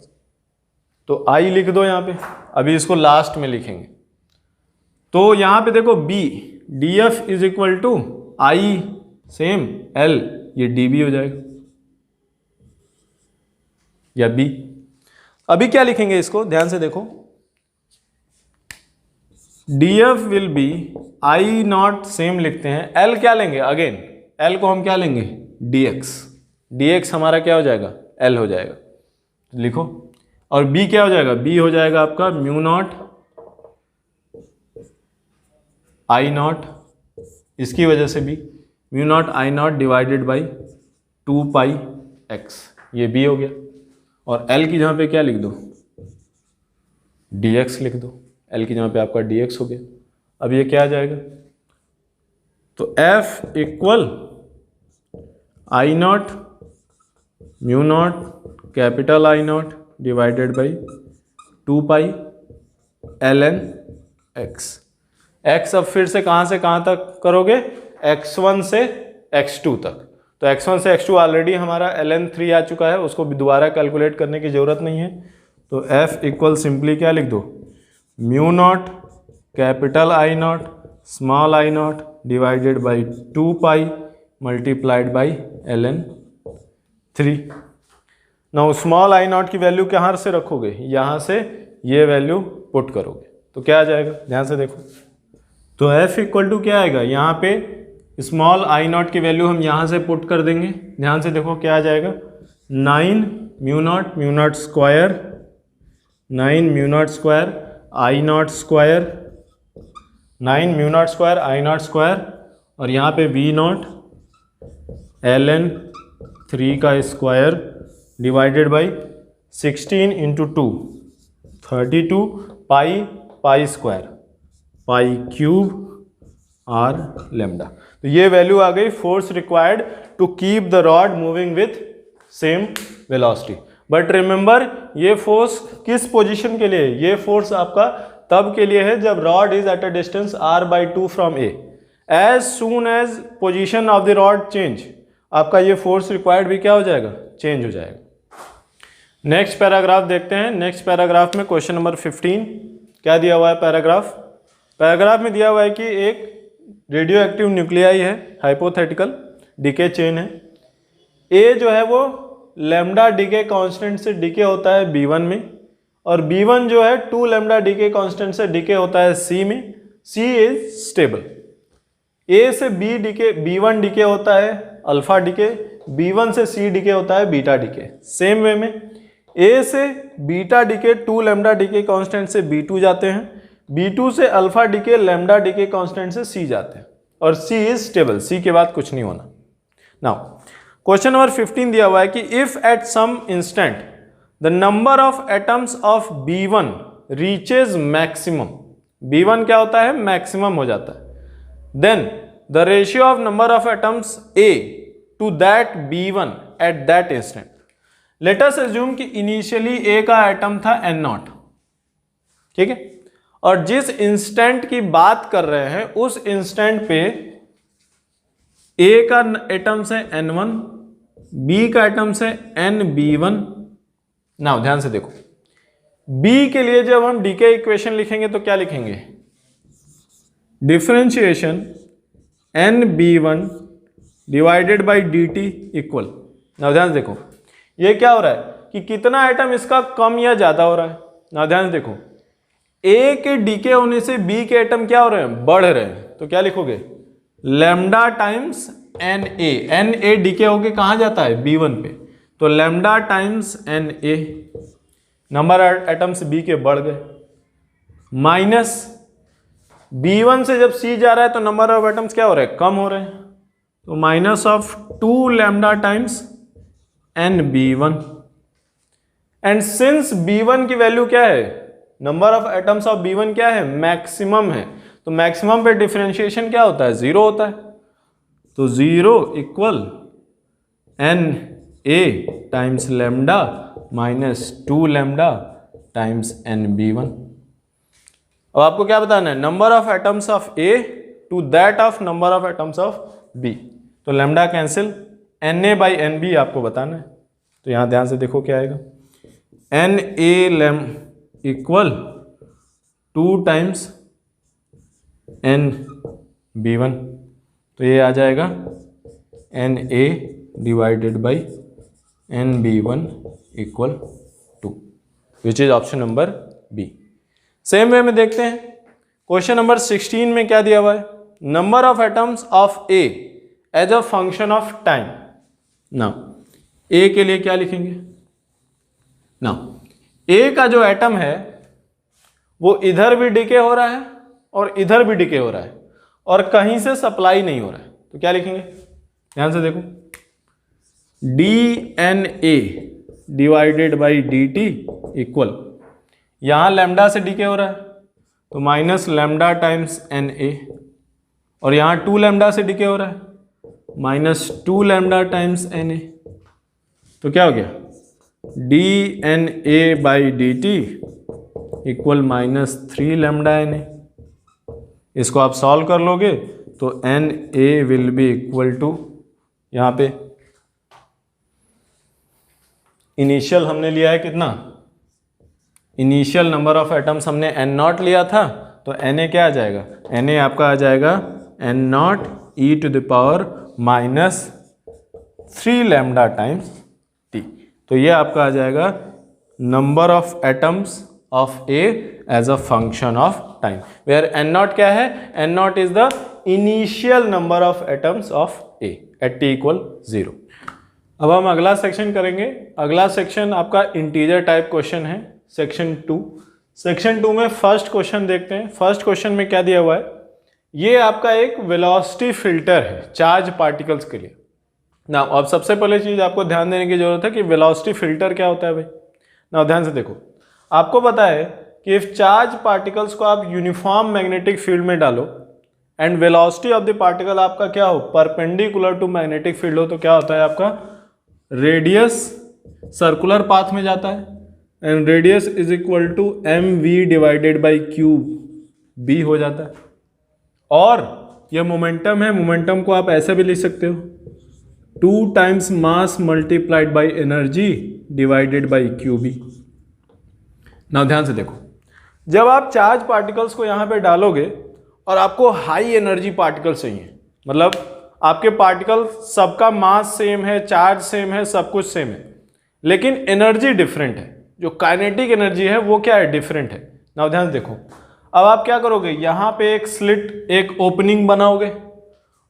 तो I लिख दो यहां पे, अभी इसको लास्ट में लिखेंगे। तो यहां पे देखो B, DF is equal to I same L, ये DB हो जाएगा या B। अभी क्या लिखेंगे इसको, ध्यान से देखो, DF will be I not, same लिखते हैं, L क्या लेंगे, अगेन L को हम क्या लेंगे DX हमारा क्या हो जाएगा L हो जाएगा, लिखो। और B क्या हो जाएगा, B हो जाएगा आपका म्यू नॉट I नॉट, इसकी वजह से B mu naught I not divided by 2 pi x, ये B हो गया। और L की जगह पे क्या लिख दो, DX लिख दो, L की जगह पे आपका DX हो गया। अब ये क्या आ जाएगा, तो F equal I not mu naught capital I not divided by 2 pi ln x। x अब फिर से कहाँ तक करोगे, x1 से x2 तक। तो x1 से x2 ऑलरेडी हमारा ln3 आ चुका है, उसको भी दोबारा कैलकुलेट करने की ज़रूरत नहीं है। तो f इक्वल सिंपली क्या लिख दो, mu naught capital I not small I not divided by 2 pi multiplied by ln3। Now small I not की वैल्यू कहाँ से रखोगे, यहाँ से ये वैल्यू पुट करोगे तो क्या आ जाएगा, ध्यान से देखो। तो F इक्वल टू क्या आएगा, यहाँ पे स्मॉल I नॉट की वैल्यू हम यहाँ से पुट कर देंगे, ध्यान से देखो क्या आ जाएगा, 9 mu naught square, 9 mu naught square I naught square, 9 mu naught square I naught square, और यहाँ पे V नॉट ln3 का square divided by 16 into 2 32 pi square, pi cube R lambda. तो ये वैल्यू आ गई force required to keep the rod moving with same velocity. But remember ये force किस पोजीशन के लिए है? ये फोर्स आपका तब के लिए है जब rod is at a distance r/2 from A. As soon as position of the rod change, आपका ये फोर्स रिक्वायर्ड भी क्या हो जाएगा? चेंज हो जाएगा। नेक्स्ट पैराग्राफ देखते हैं। नेक्स्ट पैराग्राफ में क्वेश्चन नंबर 15 क्या दिया हुआ है? पैराग्राफ में दिया हुआ है कि एक रेडियो एक्टिव न्यूक्लियाई है, हाइपोथेटिकल डीके चेन है। ए जो है वो लैम्डा डीके कांस्टेंट से डीके होता है B1 में, और B1 जो है 2 लैम्डा डीके कांस्टेंट से डीके होता है C में। C is stable. A से B डीके B1 डीके होता है अल्फा डीके, B1 से C डीके होता है बीटा डीके। सेम वे में A से beta decay 2 lambda decay constant से B2 जाते हैं, B2 से alpha decay lambda decay constant से C जाते हैं, और C इज स्टेबल। C के बाद कुछ नहीं होना। नाउ क्वेश्चन नंबर 15 दिया हुआ है कि if at some instant the number of atoms of B1 reaches maximum, B1 क्या होता है? मैक्सिमम हो जाता है। Then the ratio of number of atoms A to that B1 at that instant. Let us assume कि initially A का atom था N0, ठीक है, और जिस इंस्टेंट की बात कर रहे हैं उस इंस्टेंट पे A का एटम्स है N1, B का एटम्स है NB1। नाउ ध्यान से देखो, B के लिए जब हम डीके इक्वेशन लिखेंगे तो क्या लिखेंगे? Differentiation NB1 divided by dt equal. Now ध्यान से देखो, ये क्या हो रहा है कि कितना एटम इसका कम या ज्यादा हो रहा है। नाउ ध्यान से देखो, A के डीके होने से B के एटम क्या हो रहे हैं? बढ़ रहे हैं। तो क्या लिखोगे? लैम्डा टाइम्स NA डीके होके कहाँ जाता है? B1 पे। तो lambda times NA, number atoms B के बढ़ गए, माइनस B1 से जब C जा रहा है तो नंबर ऑफ एटम्स क्या हो रहे हैं? कम हो रहे हैं। तो minus of 2 lambda times NB1। And since B1 की वैल्यू क्या है? Number of atoms of B1 क्या है? मैक्सिमम है। तो मैक्सिमम पे डिफरेंशिएशन क्या होता है? 0 होता है। तो 0 equal NA times lambda minus 2 lambda times NB1। अब आपको क्या बताना है? Number of atoms of A to that of number of atoms of B। तो lambda cancel, NA by NB आपको बताना है। तो यहां ध्यान से देखो क्या आएगा? NA लैम इक्वल 2 टाइम्स NB1। तो ये आ जाएगा NA divided by NB1 equal 2, which is option number B. Same way में देखते हैं क्वेश्चन नंबर 16 में क्या दिया हुआ है? Number of atoms of A as a function of time. Now A के लिए क्या लिखेंगे? नाउ A का जो एटम है वो इधर भी डिके हो रहा है और इधर भी डिके हो रहा है, और कहीं से सप्लाई नहीं हो रहा है। तो क्या लिखेंगे? ध्यान से देखो, DNA divided by dt equal, यहां लैम्डा से डीके हो रहा है तो माइनस लैम्डा टाइम्स NA, और यहां 2 लैम्डा से डीके हो रहा है माइनस 2 लैम्डा टाइम्स NA। तो क्या हो गया? DNA by dt equal minus 3 lambda NA। इसको आप सॉल्व कर लोगे तो NA will be equal to, यहां पे इनिशियल हमने लिया है कितना? इनिशियल नंबर ऑफ एटम्स हमने N0 लिया था, तो Na क्या आ जाएगा? Na आपका आ जाएगा N0 e to the power minus 3 lambda times t। तो ये आपका आ जाएगा number of atoms of A as a function of time, where N0 क्या है? N0 is the initial number of atoms of A at t equal 0। अब हम अगला सेक्शन करेंगे। अगला सेक्शन आपका इंटीजर टाइप क्वेश्चन है, सेक्शन 2। सेक्शन 2 में फर्स्ट क्वेश्चन देखते हैं। फर्स्ट क्वेश्चन में क्या दिया हुआ है? ये आपका एक वेलोसिटी फिल्टर है चार्ज पार्टिकल्स के लिए। ना अब सबसे पहले चीज आपको ध्यान देने की जरूरत है कि वेलोसिटी फिल्टर क्या होता है भाई। ना ध्यान से देखो, आपको पता है कि इफ चार्ज पार्टिकल्स को आप यूनिफॉर्म मैग्नेटिक फील्ड में डालो and velocity of the particle आपका क्या हो, परपेंडिकुलर टू मैग्नेटिक फील्ड हो, तो क्या होता है आपका रेडियस सर्कुलर पाथ में जाता है and radius is equal to M V divided by q B हो जाता है। और ये मोमेंटम है, मोमेंटम को आप ऐसे भी लिख सकते हो 2 times mass multiplied by energy divided by q B. Now ध्यान से देखो, जब आप चार्ज पार्टिकल्स को यहां पे डालोगे और आपको हाई एनर्जी पार्टिकल चाहिए, मतलब आपके पार्टिकल सबका मास सेम है, चार्ज सेम है, सब कुछ सेम है, लेकिन एनर्जी डिफरेंट है, जो काइनेटिक एनर्जी है वो क्या है, डिफरेंट है। नाउ ध्यान से देखो, अब आप क्या करोगे, यहां पे एक स्लिट, एक ओपनिंग बनाओगे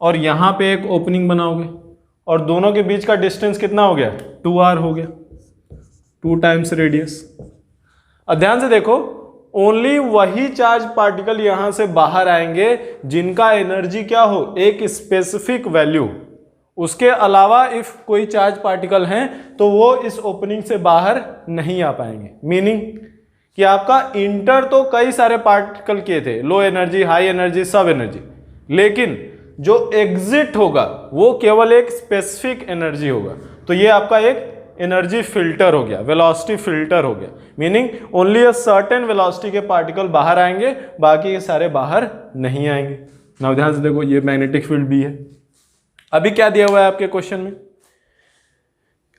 और यहां पे एक ओपनिंग बनाओगे और दोनों के बीच का डिस्टेंस कितना हो गया, 2r हो गया, 2 टाइम्स रेडियस। अब ध्यान से देखो, ओनली वही चार्ज पार्टिकल यहां से बाहर आएंगे जिनका एनर्जी क्या हो, एक स्पेसिफिक वैल्यू। उसके अलावा इफ कोई चार्ज पार्टिकल हैं तो वो इस ओपनिंग से बाहर नहीं आ पाएंगे। मीनिंग कि आपका इंटर तो कई सारे पार्टिकल किए थे, लो एनर्जी, हाई एनर्जी, सब एनर्जी, लेकिन जो एग्जिट होगा वो केवल एक स्पेसिफिक एनर्जी होगा। तो ये आपका एक एनर्जी फिल्टर हो गया, वेलोसिटी फिल्टर हो गया। Meaning only a certain velocity के पार्टिकल बाहर आएंगे, बाकी के सारे बाहर नहीं आएंगे। नाउ ध्यान से देखो, ये मैग्नेटिक फील्ड भी है। अभी क्या दिया हुआ है आपके क्वेश्चन में,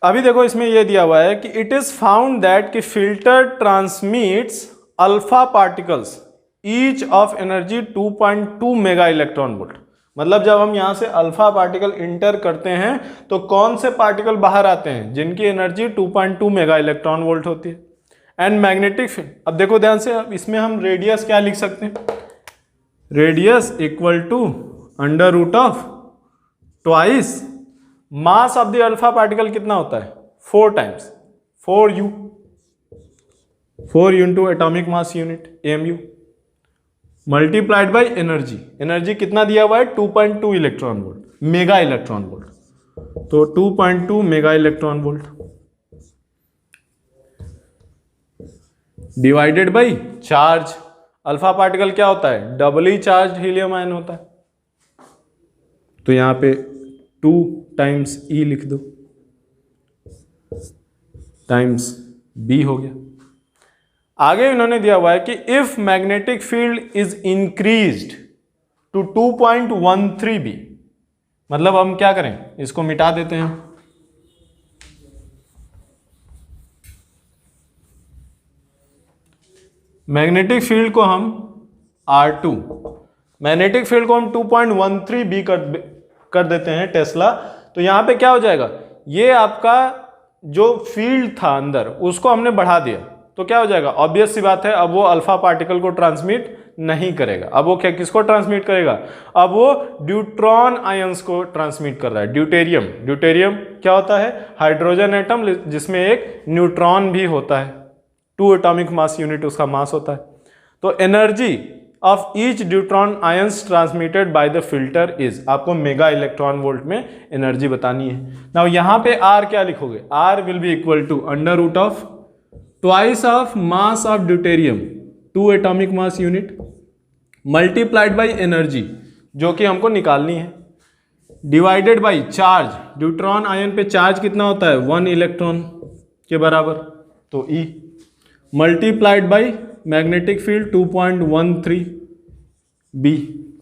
अभी देखो इसमें यह दिया हुआ है कि इट इज फाउंड दैट कि filter transmits alpha particles each of energy 2.2 mega electron volt. मतलब जब हम यहां से अल्फा पार्टिकल इंटर करते हैं तो कौन से पार्टिकल बाहर आते हैं, जिनकी एनर्जी 2.2 मेगा इलेक्ट्रॉन वोल्ट होती है। एंड मैग्नेटिक फील्ड, अब देखो ध्यान से, अब इसमें हम रेडियस क्या लिख सकते हैं, radius equal to under root of twice mass of the alpha particle कितना होता है, 4 times 4u, 4 into atomic mass unit AMU multiplied by energy. Energy कितना दिया हुआ है, 2.2 electron volt, mega electron volt, तो 2.2 mega electron volt divided by charge. Alpha particle क्या होता है, डबली चार्ज हीलियम आयन होता है, तो यहां पे 2 टाइम्स E लिख दो टाइम्स B हो गया। आगे इन्होंने दिया हुआ है कि if magnetic field is increased to 2.13 B, मतलब हम क्या करें, इसको मिटा देते हैं, मैग्नेटिक फील्ड को हम R2, मैग्नेटिक फील्ड को हम 2.13 B कर देते हैं टेस्ला, तो यहां पे क्या हो जाएगा, ये आपका जो फील्ड था अंदर उसको हमने बढ़ा दिया, तो क्या हो जाएगा, ऑब्वियस सी बात है, अब वो अल्फा पार्टिकल को ट्रांसमिट नहीं करेगा। अब वो क्या, किसको ट्रांसमिट करेगा, अब वो ड्यूट्रॉन आयंस को ट्रांसमिट कर रहा है। ड्यूटेरियम, ड्यूटेरियम क्या होता है, हाइड्रोजन एटम जिसमें एक न्यूट्रॉन भी होता है, 2 एटॉमिक मास यूनिट उसका मास होता है। तो energy of each deuteron ions transmitted by the filter is, आपको मेगा इलेक्ट्रॉन वोल्ट में एनर्जी बतानी है। नाउ यहां पे R क्या लिखोगे, R will be equal to under root of twice of mass of deuterium 2 atomic mass unit multiplied by energy जो कि हमको निकालनी है, divided by charge. Deuteron ion पे चार्ज कितना होता है, 1 इलेक्ट्रॉन के बराबर, तो E multiplied by magnetic field 2.13 B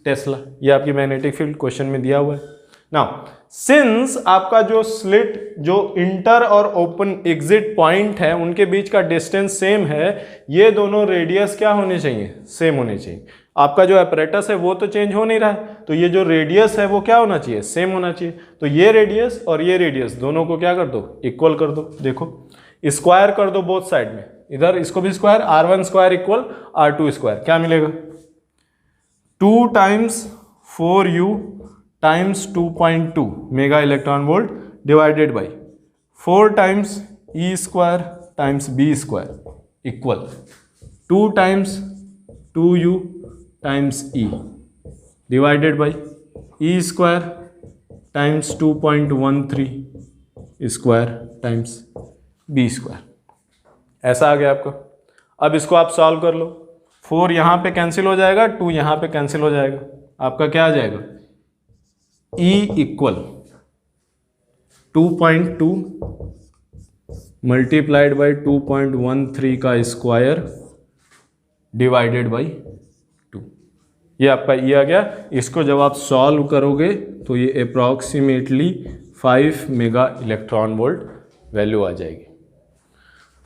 Tesla. ये आपकी मैग्नेटिक फील्ड क्वेश्चन में दिया हुआ है। नाउ सिंस आपका जो स्लिट, जो इंटर और ओपन एग्जिट पॉइंट है, उनके बीच का डिस्टेंस सेम है, ये दोनों रेडियस क्या होने चाहिए, सेम होने चाहिए। आपका जो अपरेटस है वो तो चेंज हो नहीं रहा है, तो ये जो रेडियस है वो क्या होना चाहिए, सेम होना चाहिए। तो ये रेडियस और ये रेडियस दोनों को क्या कर दो, इक्वल कर दो। देखो स्क्वायर कर दो बोथ साइड में, इधर इसको भी square, R1 square equal R2 square, क्या मिलेगा, 2 times 4u times 2.2 mega electron volt divided by 4 times E square times B square equal 2 times 2u times E divided by E square times 2.13 square times B square. ऐसा आ गया आपका। अब इसको आप solve कर लो, 4 यहाँ पे कैंसिल हो जाएगा, 2 यहाँ पे कैंसिल हो जाएगा, आपका क्या आ जाएगा, E इक्वल 2.2 मल्टीप्लाइड बाई 2.13 का स्क्वायर डिवाइडेड बाई 2। ये आपका E आ गया। इसको जब आप सॉल्व करोगे तो ये approximately 5 mega electron volt value आ जाएगी।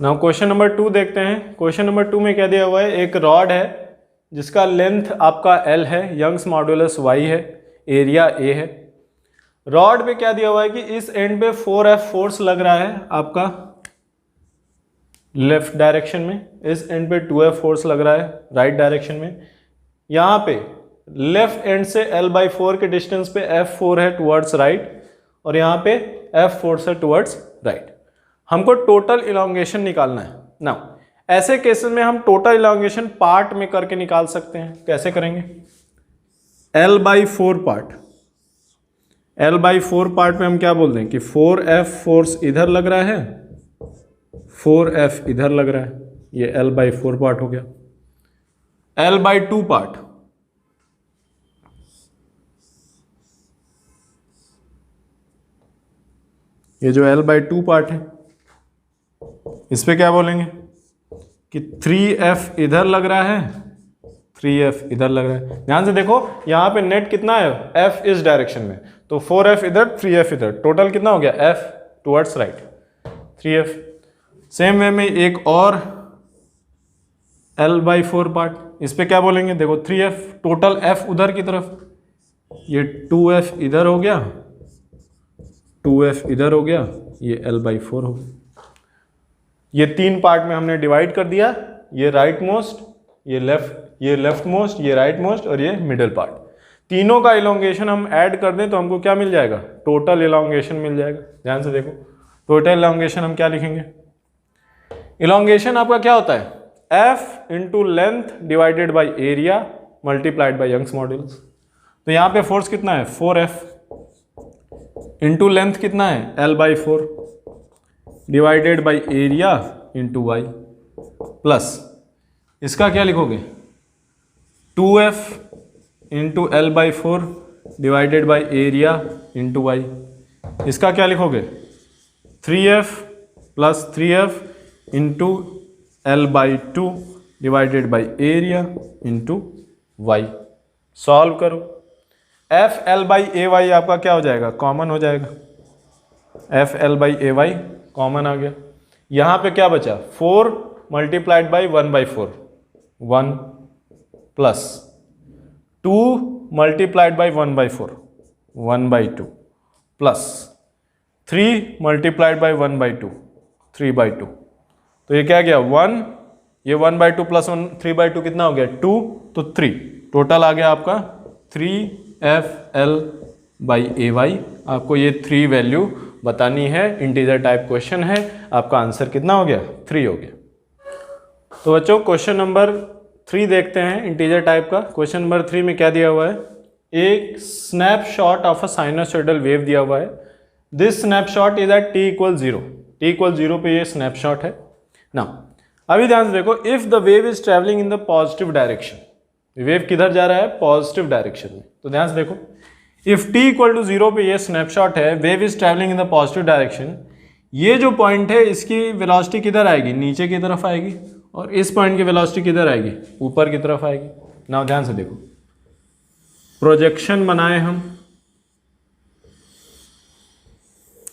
नाउ क्वेश्चन नंबर 2 देखते हैं। क्वेश्चन नंबर 2 में क्या दिया हुआ है, एक रॉड है जिसका लेंथ आपका L है, यंग्स मॉड्यूलस Y है, एरिया A है। रॉड पे क्या दिया हुआ है कि इस एंड पे 4F फोर्स लग रहा है आपका लेफ्ट डायरेक्शन में, इस एंड पे 2F फोर्स लग रहा है राइट डायरेक्शन में। यहाँ पे लेफ्ट एंड से L/4 के डिस्टेंस पे F4 है टुवर्ड्स राइट और यहाँ पे F4 है टुवर्ड्स राइट। हमको टोटल इलॉन्गेशन निकालना है। नाउ ऐसे केसेस में हम टोटल इलॉन्गेशन पार्ट में करके निकाल सकते हैं। कैसे करेंगे, L/4 पार्ट, L/4 पार्ट में हम क्या बोल दें कि 4F फोर्स इधर लग रहा है, 4F इधर लग रहा है, ये L/4 पार्ट हो गया। L/2 पार्ट, ये जो L/2 पार्ट है इस पे क्या बोलेंगे कि 3F इधर लग रहा है, 3F इधर लग रहा है। ध्यान से देखो यहाँ पे नेट कितना है, F इस डायरेक्शन में, तो 4F इधर 3F इधर, टोटल कितना हो गया, F towards right 3F। Same way में एक और L/4 पार्ट, इस पे क्या बोलेंगे, देखो 3F टोटल F उधर की तरफ, ये 2F इधर हो गया, 2F इधर हो गया, ये L/4 हो गया। ये 3 पार्ट में हमने डिवाइड कर दिया, ये राइट मोस्ट, ये लेफ्ट मोस्ट, ये राइट मोस्ट और ये मिडिल पार्ट। तीनों का इलोंगेशन हम ऐड कर दें तो हमको क्या मिल जाएगा, टोटल इलोंगेशन मिल जाएगा। ध्यान से देखो टोटल इलोंगेशन हम क्या लिखेंगे, इलोंगेशन आपका क्या होता है, F into length divided by area multiplied by Young's modulus. तो यहाँ पे फोर्स कितना है 4F इंटू लेंथ कितना है L/4 divided by area into Y plus इसका क्या लिखोगे 2F into L/4 divided by area into Y. इसका क्या लिखोगे 3F plus 3F into L/2 divided by area into Y. Solve करो, F L/AY आपका क्या हो जाएगा, कॉमन हो जाएगा, F L/AY कॉमन आ गया। यहाँ पे क्या बचा 4 multiplied by 1/4 1 plus 2 multiplied by 1/4 1/2 plus 3 multiplied by 1/2 3/2। तो ये क्या गया 1, ये 1/2 प्लस 1 3/2 कितना हो गया 2, तो 3 टोटल आ गया आपका 3FL/AY। आपको ये 3 वैल्यू बतानी है, इंटीजर टाइप क्वेश्चन है, आपका आंसर कितना हो गया 3 हो गया। तो बच्चों क्वेश्चन नंबर 3 देखते हैं इंटीजर टाइप का। क्वेश्चन नंबर 3 में क्या दिया हुआ है, एक snapshot of a sinusoidal wave दिया हुआ है। This snapshot is eight t=0, t=0 पे ये स्नैपशॉट है ना। अभी ध्यान से देखो, if the wave is travelling in the positive direction, wave किधर जा रहा है पॉजिटिव डायरेक्शन में। तो ध्यान से देखो इफ t=0 पे ये स्नैपशॉट है, wave is travelling in the positive direction, ये जो पॉइंट है इसकी वेलोसिटी किधर आएगी, नीचे की तरफ आएगी, और इस पॉइंट की वेलोसिटी किधर आएगी, ऊपर की तरफ आएगी। नाउ ध्यान से देखो, प्रोजेक्शन बनाए हम,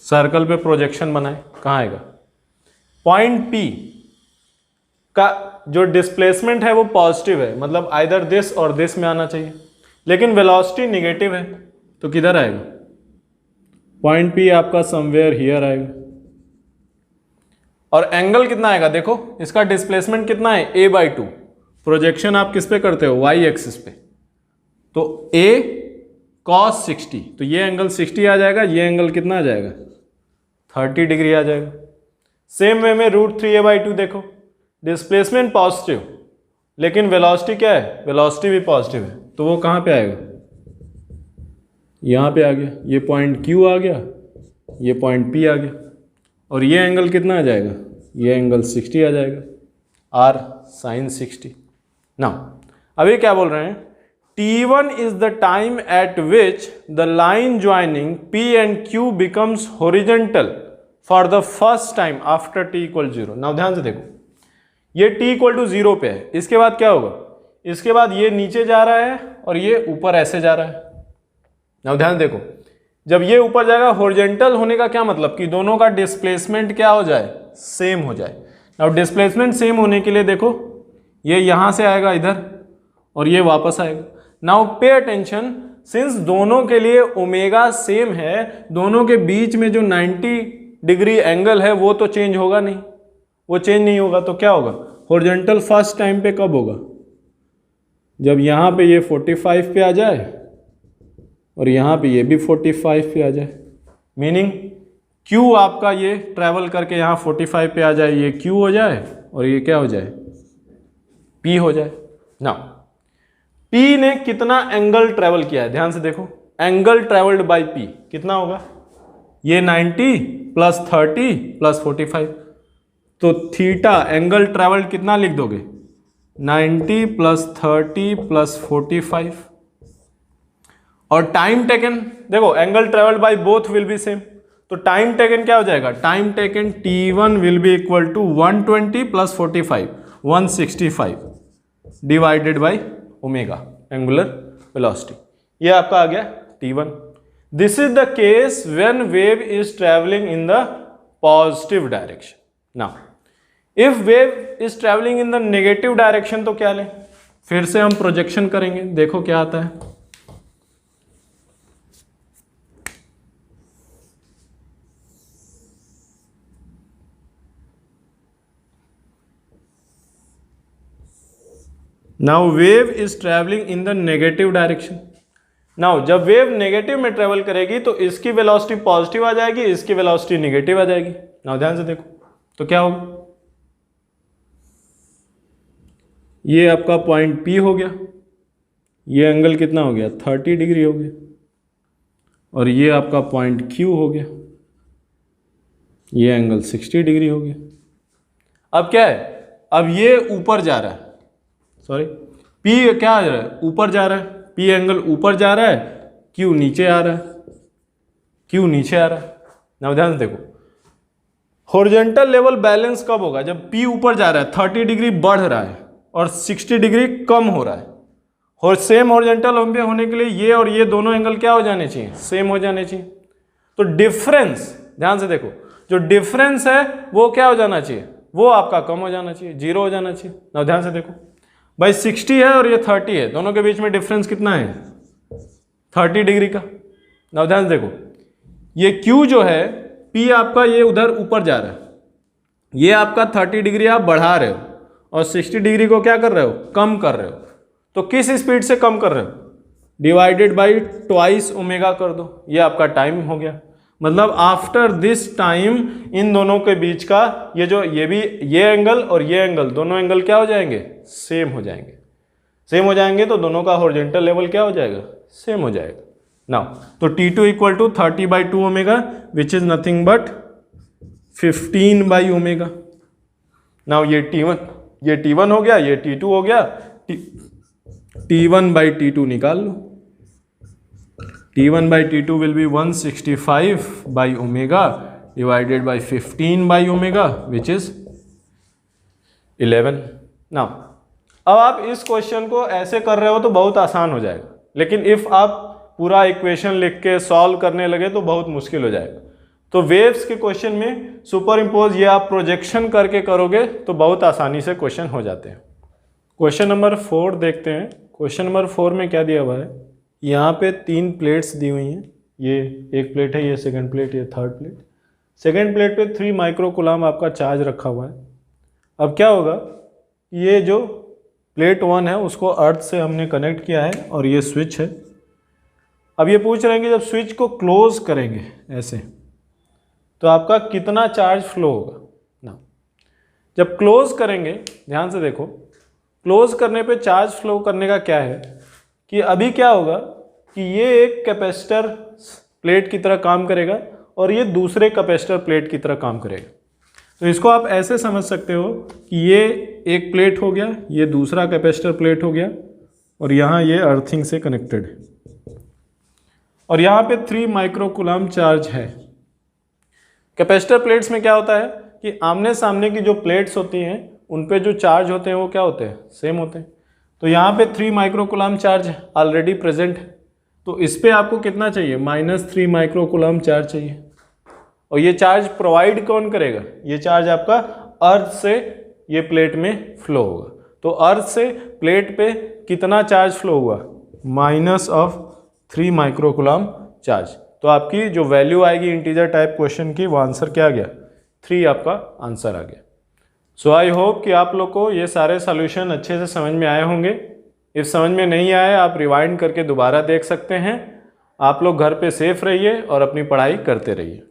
सर्कल पे प्रोजेक्शन बनाए, कहाँ आएगा, पॉइंट P का जो डिस्प्लेसमेंट है वो पॉजिटिव है, मतलब आइदर दिस और दिस में आना चाहिए, लेकिन वेलोसिटी निगेटिव है, तो किधर आएगा, पॉइंट P आपका समवेयर हियर आएगा। और एंगल कितना आएगा, देखो इसका डिस्प्लेसमेंट कितना है a/2, प्रोजेक्शन आप किस पे करते हो y एक्सिस पे, तो a cos 60, तो ये एंगल 60 आ जाएगा, ये एंगल कितना आ जाएगा 30 डिग्री आ जाएगा। सेम वे में √3a/2 देखो, डिस्प्लेसमेंट पॉजिटिव लेकिन वेलोसिटी क्या है, वेलोसिटी भी पॉजिटिव है, तो वो कहाँ पे आएगा, यहाँ पे आ गया, ये पॉइंट Q आ गया, ये पॉइंट P आ गया, और ये एंगल कितना आ जाएगा, ये एंगल 60 आ जाएगा, R sin 60। नाउ अभी क्या बोल रहे हैं, T1 is the time at which the line joining P and Q becomes horizontal for the first time after T equal 0. Now ध्यान से देखो, ये T equal to 0 पे है, इसके बाद क्या होगा, इसके बाद ये नीचे जा रहा है और ये ऊपर ऐसे जा रहा है. Now ध्यान देखो, जब ये ऊपर जाएगा हॉरिजॉन्टल होने का क्या मतलब कि दोनों का डिस्प्लेसमेंट क्या हो जाए, सेम हो जाए. अब डिस्प्लेसमेंट सेम होने के लिए देखो, ये यहां से आएगा इधर और ये वापस आएगा. नाउ पे अटेंशन, सिंस दोनों के लिए ओमेगा सेम है, दोनों के बीच में जो 90 डिग्री एंगल है वो तो चेंज होगा नहीं, वो चेंज नहीं होगा. तो क्या होगा, हॉरिजॉन्टल फर्स्ट टाइम पे कब होगा, जब यहाँ पे ये 45 पे आ जाए और यहाँ पे ये भी 45 पे आ जाए. मीनिंग Q आपका ये ट्रैवल करके यहाँ 45 पे आ जाए, ये Q हो जाए और ये क्या हो जाए, P हो जाए. ना P ने कितना एंगल ट्रैवल किया है, ध्यान से देखो, एंगल ट्रैवल्ड बाय P कितना होगा, ये 90 प्लस 30 प्लस 45. तो थीटा एंगल ट्रैवल्ड कितना लिख दोगे, 90 प्लस 30 प्लस 45. और टाइम टेकन देखो, angle travelled by both will be same, तो टाइम टेकन क्या हो जाएगा, time taken T1 will be equal to 120 plus 45 165 divided by omega angular velocity. ये आपका आ गया T1. This is the case when wave is travelling in the positive direction. Now if wave is travelling in the negative direction तो क्या लें, फिर से हम प्रोजेक्शन करेंगे, देखो क्या आता है. Now wave is traveling in the negative direction. Now जब वेव नेगेटिव में ट्रेवल करेगी तो इसकी वेलोसिटी पॉजिटिव आ जाएगी, इसकी वेलोसिटी नेगेटिव आ जाएगी. नाउ ध्यान से देखो, तो क्या होगा, ये आपका पॉइंट P हो गया, ये एंगल कितना हो गया, 30 डिग्री हो गया, और ये आपका पॉइंट Q हो गया, ये एंगल 60 डिग्री हो गया. अब क्या है, अब ये ऊपर जा रहा है, सॉरी P क्या आ रहा है, ऊपर जा रहा है, P एंगल ऊपर जा रहा है, Q नीचे आ रहा है, Q नीचे आ रहा है. ना ध्यान से देखो, हॉरिजॉन्टल लेवल बैलेंस कब होगा, जब P ऊपर जा रहा है, 30 डिग्री बढ़ रहा है और 60 डिग्री कम हो रहा है. और सेम हॉरिजॉन्टल होने के लिए ये और ये दोनों एंगल क्या हो जाने चाहिए, सेम हो जाने चाहिए. तो डिफरेंस, ध्यान से देखो, जो डिफरेंस है वो क्या हो जाना चाहिए, वो आपका कम हो जाना चाहिए, 0 हो जाना चाहिए. ना ध्यान से देखो भाई, 60 है और ये 30 है, दोनों के बीच में डिफरेंस कितना है, 30 डिग्री का. ना ध्यान से देखो, ये Q जो है, P आपका ये उधर ऊपर जा रहा है, ये आपका 30 डिग्री आप बढ़ा रहे हो और 60 डिग्री को क्या कर रहे हो, कम कर रहे हो. तो किस स्पीड से कम कर रहे हो, डिवाइडेड बाई ट्वाइस ओमेगा कर दो, ये आपका टाइम हो गया. मतलब आफ्टर दिस टाइम इन दोनों के बीच का ये जो ये भी ये एंगल और ये एंगल, दोनों एंगल क्या हो जाएंगे, सेम हो जाएंगे. सेम हो जाएंगे तो दोनों का हॉरिजॉन्टल लेवल क्या हो जाएगा, सेम हो जाएगा. नाउ तो T2 इक्वल टू 30/2 ओमेगा which is nothing but 15 by omega. Now ये T1 हो गया, ये T2 हो गया, T1/T2 निकाल लो. T1/T2 will be 165 by omega divided by 15 by omega which is 11. Now अब आप इस क्वेश्चन को ऐसे कर रहे हो तो बहुत आसान हो जाएगा, लेकिन इफ आप पूरा इक्वेशन लिख के सॉल्व करने लगे तो बहुत मुश्किल हो जाएगा. तो वेव्स के क्वेश्चन में सुपर इम्पोज ये आप प्रोजेक्शन करके करोगे तो बहुत आसानी से क्वेश्चन हो जाते हैं. क्वेश्चन नंबर 4 देखते हैं. क्वेश्चन नंबर 4 में क्या दिया हुआ है, यहाँ पे 3 प्लेट्स दी हुई हैं, ये एक प्लेट है, ये सेकंड प्लेट, ये थर्ड प्लेट. सेकंड प्लेट पे 3 माइक्रोकूलम आपका चार्ज रखा हुआ है. अब क्या होगा, ये जो प्लेट 1 है उसको अर्थ से हमने कनेक्ट किया है और ये स्विच है. अब ये पूछ रहे हैं कि जब स्विच को क्लोज करेंगे ऐसे तो आपका कितना चार्ज फ्लो होगा. ना जब क्लोज करेंगे, ध्यान से देखो, क्लोज करने पे चार्ज फ्लो करने का क्या है कि अभी क्या होगा कि ये एक कैपेसिटर प्लेट की तरह काम करेगा और ये दूसरे कैपेसिटर प्लेट की तरह काम करेगा. तो इसको आप ऐसे समझ सकते हो कि ये एक प्लेट हो गया, ये दूसरा कैपेसिटर प्लेट हो गया और यहाँ ये अर्थिंग से कनेक्टेड है, और यहाँ पे 3 माइक्रोकूलम चार्ज है। कैपेसिटर प्लेट्स में क्या होता है कि आमने सामने की जो प्लेट्स होती हैं उन पे जो चार्ज होते हैं वो क्या होते हैं, सेम होते हैं। तो यहाँ पे 3 माइक्रोकूलम चार्ज ऑलरेडी प्रेजेंट है, तो इस पे आपको कितना चाहिए, -3 माइक्रोकूलम चार्ज चाहिए। और ये चार्ज प्रोवाइड कौन करेगा, ये चार्ज आपका अर्थ से ये प्लेट में फ्लो होगा। तो अर्थ से प्लेट पे कितना चार्ज फ्लो हुआ, -3 माइक्रोकूलम चार्ज। तो आपकी जो वैल्यू आएगी इंटीजर टाइप क्वेश्चन की, वो आंसर क्या आ गया, 3 आपका आंसर आ गया। सो आई होप कि आप लोग को ये सारे सॉल्यूशन अच्छे से समझ में आए होंगे। इफ समझ में नहीं आए आप रिवाइंड करके दोबारा देख सकते हैं। आप लोग घर पे सेफ रहिए और अपनी पढ़ाई करते रहिए।